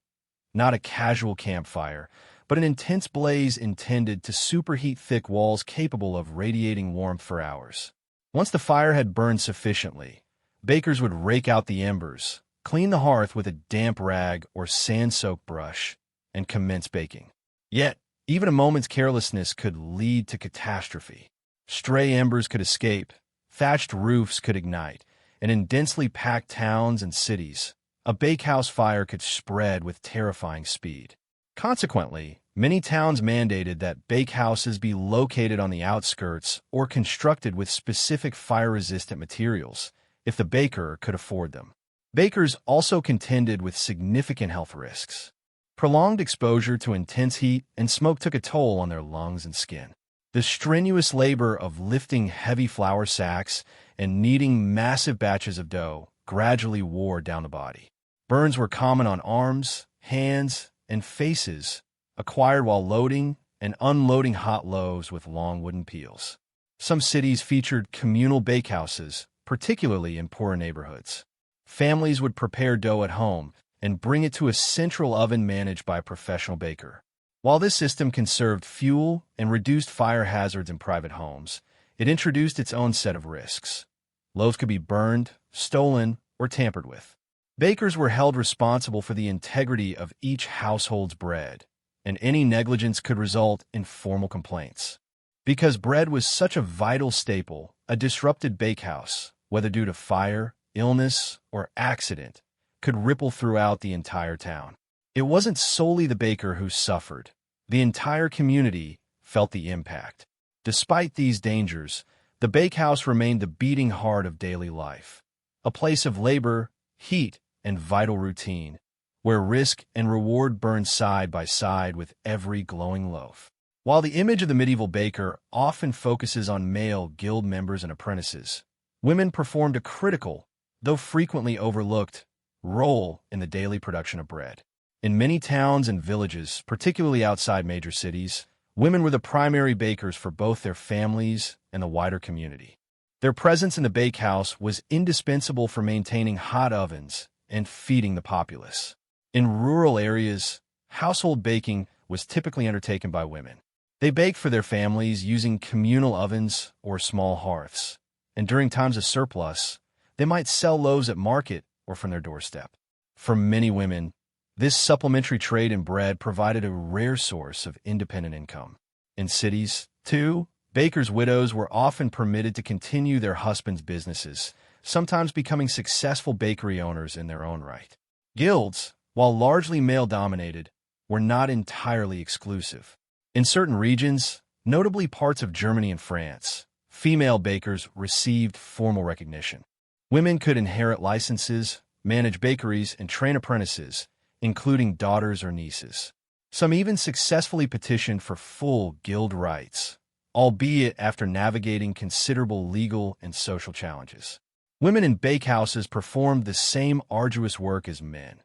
A: Not a casual campfire, but an intense blaze intended to superheat thick walls capable of radiating warmth for hours. Once the fire had burned sufficiently, bakers would rake out the embers, clean the hearth with a damp rag or sand-soaked brush, and commence baking. Yet, even a moment's carelessness could lead to catastrophe. Stray embers could escape, thatched roofs could ignite, and in densely packed towns and cities, a bakehouse fire could spread with terrifying speed. Consequently, many towns mandated that bakehouses be located on the outskirts or constructed with specific fire-resistant materials, if the baker could afford them. Bakers also contended with significant health risks. Prolonged exposure to intense heat and smoke took a toll on their lungs and skin. The strenuous labor of lifting heavy flour sacks and kneading massive batches of dough gradually wore down the body. Burns were common on arms, hands, and faces, acquired while loading and unloading hot loaves with long wooden peels. Some cities featured communal bakehouses, particularly in poorer neighborhoods. Families would prepare dough at home and bring it to a central oven managed by a professional baker. While this system conserved fuel and reduced fire hazards in private homes, it introduced its own set of risks. Loaves could be burned, stolen, or tampered with. Bakers were held responsible for the integrity of each household's bread, and any negligence could result in formal complaints. Because bread was such a vital staple, a disrupted bakehouse, whether due to fire, illness, or accident, could ripple throughout the entire town. It wasn't solely the baker who suffered. The entire community felt the impact. Despite these dangers, the bakehouse remained the beating heart of daily life, a place of labor, heat, and vital routine, where risk and reward burned side by side with every glowing loaf. While the image of the medieval baker often focuses on male guild members and apprentices, women performed a critical, though frequently overlooked, role in the daily production of bread. In many towns and villages, particularly outside major cities, women were the primary bakers for both their families and the wider community. Their presence in the bakehouse was indispensable for maintaining hot ovens and feeding the populace. In rural areas, household baking was typically undertaken by women. They baked for their families using communal ovens or small hearths, and during times of surplus, they might sell loaves at market or from their doorstep. For many women, this supplementary trade in bread provided a rare source of independent income. In cities, too, bakers' widows were often permitted to continue their husbands' businesses, sometimes becoming successful bakery owners in their own right. Guilds, while largely male-dominated, were not entirely exclusive. In certain regions, notably parts of Germany and France, female bakers received formal recognition. Women could inherit licenses, manage bakeries, and train apprentices, including daughters or nieces. Some even successfully petitioned for full guild rights, albeit after navigating considerable legal and social challenges. Women in bakehouses performed the same arduous work as men,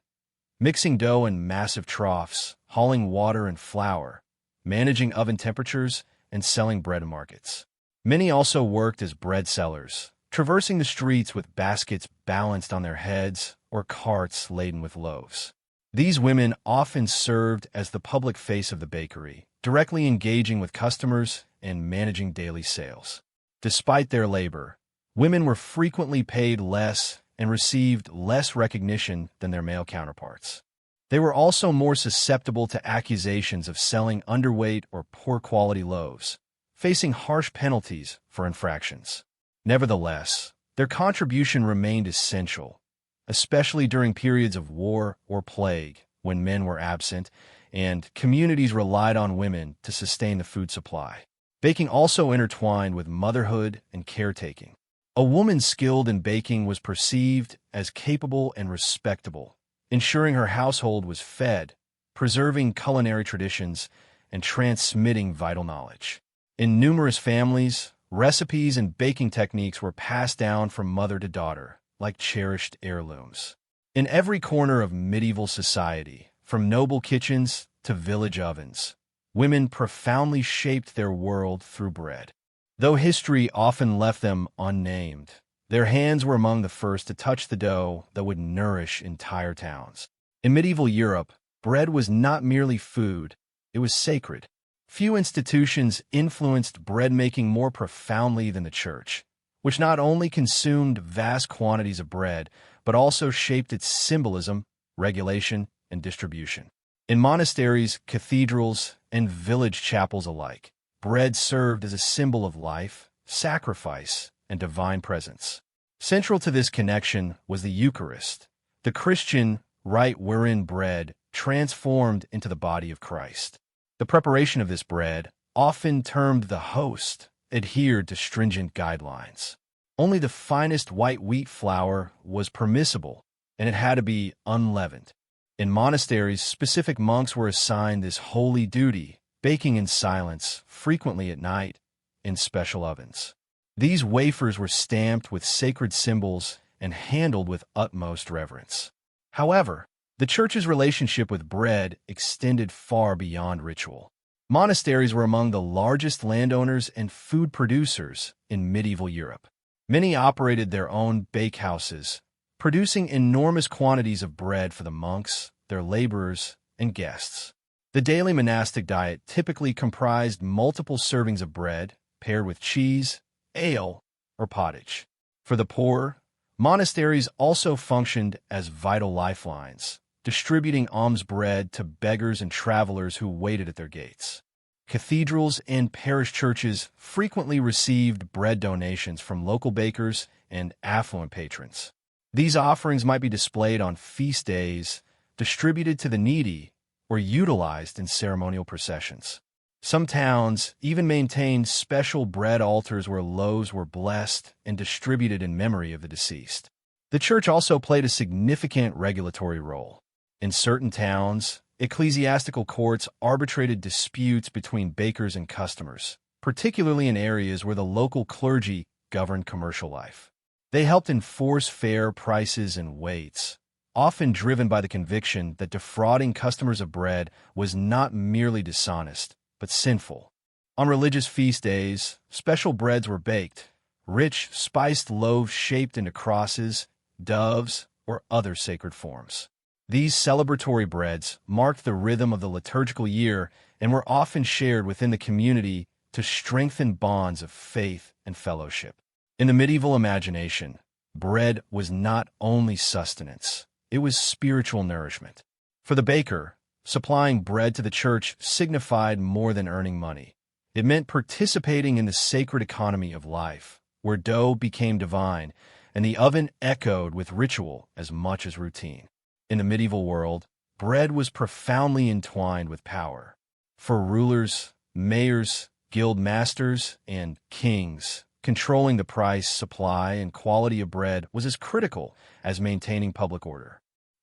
A: mixing dough in massive troughs, hauling water and flour, managing oven temperatures, and selling bread in markets. Many also worked as bread sellers, traversing the streets with baskets balanced on their heads or carts laden with loaves. These women often served as the public face of the bakery, directly engaging with customers and managing daily sales. Despite their labor, women were frequently paid less and received less recognition than their male counterparts. They were also more susceptible to accusations of selling underweight or poor quality loaves, facing harsh penalties for infractions. Nevertheless, their contribution remained essential, especially during periods of war or plague when men were absent and communities relied on women to sustain the food supply. Baking also intertwined with motherhood and caretaking. A woman skilled in baking was perceived as capable and respectable, ensuring her household was fed, preserving culinary traditions, and transmitting vital knowledge. In numerous families, recipes and baking techniques were passed down from mother to daughter, like cherished heirlooms. In every corner of medieval society, from noble kitchens to village ovens, women profoundly shaped their world through bread. Though history often left them unnamed, their hands were among the first to touch the dough that would nourish entire towns. In medieval Europe, bread was not merely food, it was sacred. Few institutions influenced bread-making more profoundly than the church, which not only consumed vast quantities of bread, but also shaped its symbolism, regulation, and distribution. In monasteries, cathedrals, and village chapels alike, bread served as a symbol of life, sacrifice, and divine presence. Central to this connection was the Eucharist, the Christian rite wherein bread transformed into the body of Christ. The preparation of this bread, often termed the host, adhered to stringent guidelines. Only the finest white wheat flour was permissible, and it had to be unleavened. In monasteries, specific monks were assigned this holy duty, baking in silence, frequently at night, in special ovens. These wafers were stamped with sacred symbols and handled with utmost reverence. However, the Church's relationship with bread extended far beyond ritual. Monasteries were among the largest landowners and food producers in medieval Europe. Many operated their own bakehouses, producing enormous quantities of bread for the monks, their laborers, and guests. The daily monastic diet typically comprised multiple servings of bread, paired with cheese, ale, or pottage. For the poor, monasteries also functioned as vital lifelines, distributing alms bread to beggars and travelers who waited at their gates. Cathedrals and parish churches frequently received bread donations from local bakers and affluent patrons. These offerings might be displayed on feast days, distributed to the needy, or utilized in ceremonial processions. Some towns even maintained special bread altars where loaves were blessed and distributed in memory of the deceased. The church also played a significant regulatory role. In certain towns, ecclesiastical courts arbitrated disputes between bakers and customers, particularly in areas where the local clergy governed commercial life. They helped enforce fair prices and weights, often driven by the conviction that defrauding customers of bread was not merely dishonest, but sinful. On religious feast days, special breads were baked, rich, spiced loaves shaped into crosses, doves, or other sacred forms. These celebratory breads marked the rhythm of the liturgical year and were often shared within the community to strengthen bonds of faith and fellowship. In the medieval imagination, bread was not only sustenance, it was spiritual nourishment. For the baker, supplying bread to the church signified more than earning money. It meant participating in the sacred economy of life, where dough became divine and the oven echoed with ritual as much as routine. In the medieval world, bread was profoundly entwined with power. For rulers, mayors, guild masters, and kings, controlling the price, supply, and quality of bread was as critical as maintaining public order.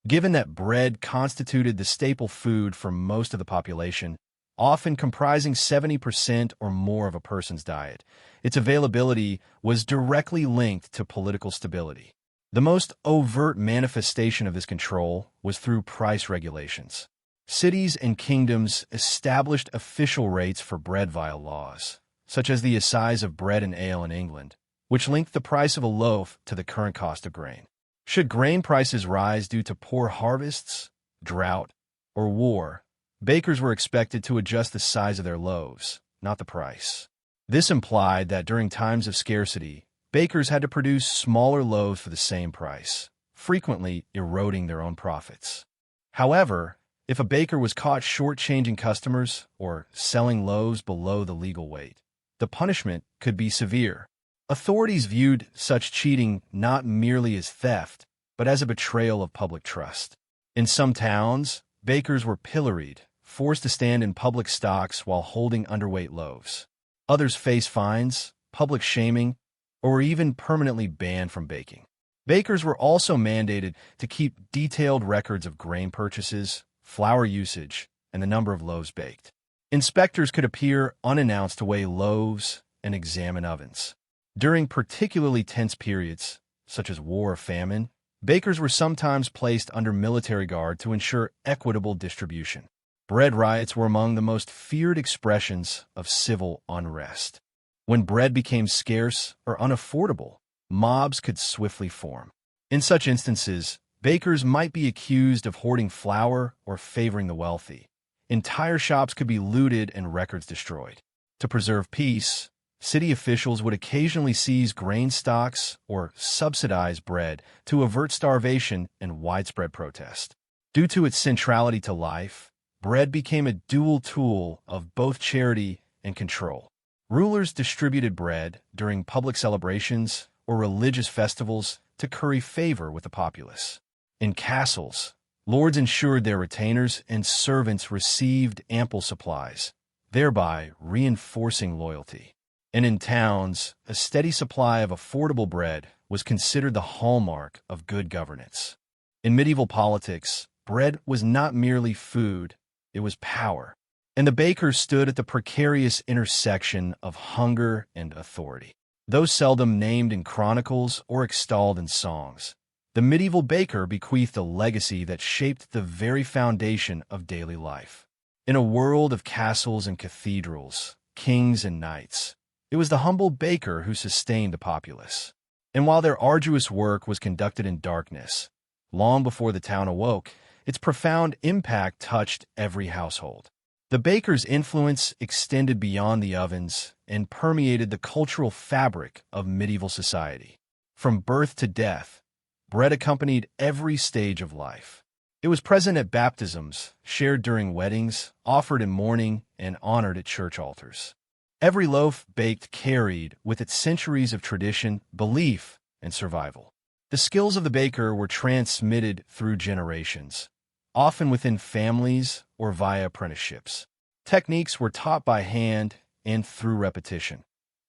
A: Given that bread constituted the staple food for most of the population, often comprising 70% or more of a person's diet. Its availability was directly linked to political stability. The most overt manifestation of this control was through price regulations. Cities and kingdoms established official rates for bread via laws, such as the assize of bread and ale in England, which linked the price of a loaf to the current cost of grain. Should grain prices rise due to poor harvests, drought, or war, bakers were expected to adjust the size of their loaves, not the price. This implied that during times of scarcity, bakers had to produce smaller loaves for the same price, frequently eroding their own profits. However, if a baker was caught shortchanging customers or selling loaves below the legal weight, the punishment could be severe. Authorities viewed such cheating not merely as theft, but as a betrayal of public trust. In some towns, bakers were pilloried, forced to stand in public stocks while holding underweight loaves. Others faced fines, public shaming, or were even permanently banned from baking. Bakers were also mandated to keep detailed records of grain purchases, flour usage, and the number of loaves baked. Inspectors could appear unannounced to weigh loaves and examine ovens. During particularly tense periods, such as war or famine, bakers were sometimes placed under military guard to ensure equitable distribution. Bread riots were among the most feared expressions of civil unrest. When bread became scarce or unaffordable, mobs could swiftly form. In such instances, bakers might be accused of hoarding flour or favoring the wealthy. Entire shops could be looted and records destroyed. To preserve peace, city officials would occasionally seize grain stocks or subsidize bread to avert starvation and widespread protest. Due to its centrality to life, bread became a dual tool of both charity and control. Rulers distributed bread during public celebrations or religious festivals to curry favor with the populace. In castles, lords ensured their retainers and servants received ample supplies, thereby reinforcing loyalty. And in towns, a steady supply of affordable bread was considered the hallmark of good governance. In medieval politics, bread was not merely food, it was power. And the baker stood at the precarious intersection of hunger and authority. Though seldom named in chronicles or extolled in songs, the medieval baker bequeathed a legacy that shaped the very foundation of daily life. In a world of castles and cathedrals, kings and knights, it was the humble baker who sustained the populace. And while their arduous work was conducted in darkness, long before the town awoke, its profound impact touched every household. The baker's influence extended beyond the ovens and permeated the cultural fabric of medieval society. From birth to death, bread accompanied every stage of life. It was present at baptisms, shared during weddings, offered in mourning, and honored at church altars. Every loaf baked carried with it centuries of tradition, belief, and survival. The skills of the baker were transmitted through generations, often within families or via apprenticeships. Techniques were taught by hand and through repetition.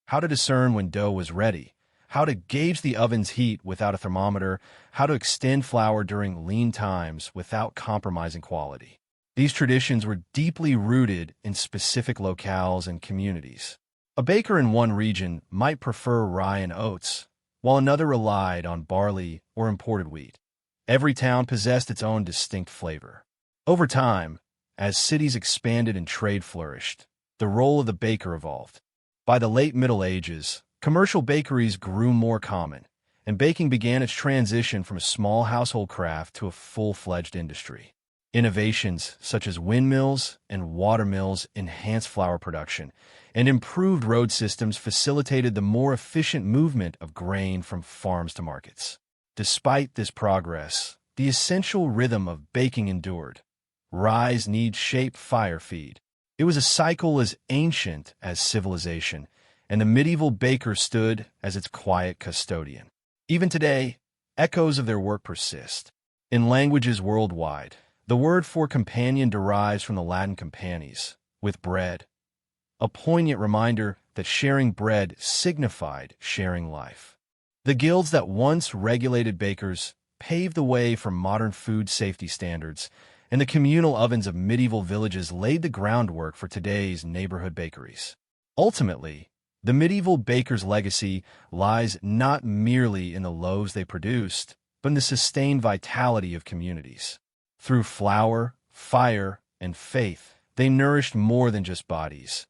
A: How to discern when dough was ready, how to gauge the oven's heat without a thermometer, how to extend flour during lean times without compromising quality. These traditions were deeply rooted in specific locales and communities. A baker in one region might prefer rye and oats, while another relied on barley or imported wheat. Every town possessed its own distinct flavor. Over time, as cities expanded and trade flourished, the role of the baker evolved. By the late Middle Ages, commercial bakeries grew more common, and baking began its transition from a small household craft to a full-fledged industry. Innovations such as windmills and water mills enhanced flour production, and improved road systems facilitated the more efficient movement of grain from farms to markets. Despite this progress, the essential rhythm of baking endured. Rise, knead, shape, fire, feed. It was a cycle as ancient as civilization, and the medieval baker stood as its quiet custodian. Even today, echoes of their work persist. In languages worldwide, the word for companion derives from the Latin companes, with bread, a poignant reminder that sharing bread signified sharing life. The guilds that once regulated bakers paved the way for modern food safety standards and the communal ovens of medieval villages laid the groundwork for today's neighborhood bakeries. Ultimately, the medieval baker's legacy lies not merely in the loaves they produced, but in the sustained vitality of communities. Through flour, fire, and faith, they nourished more than just bodies.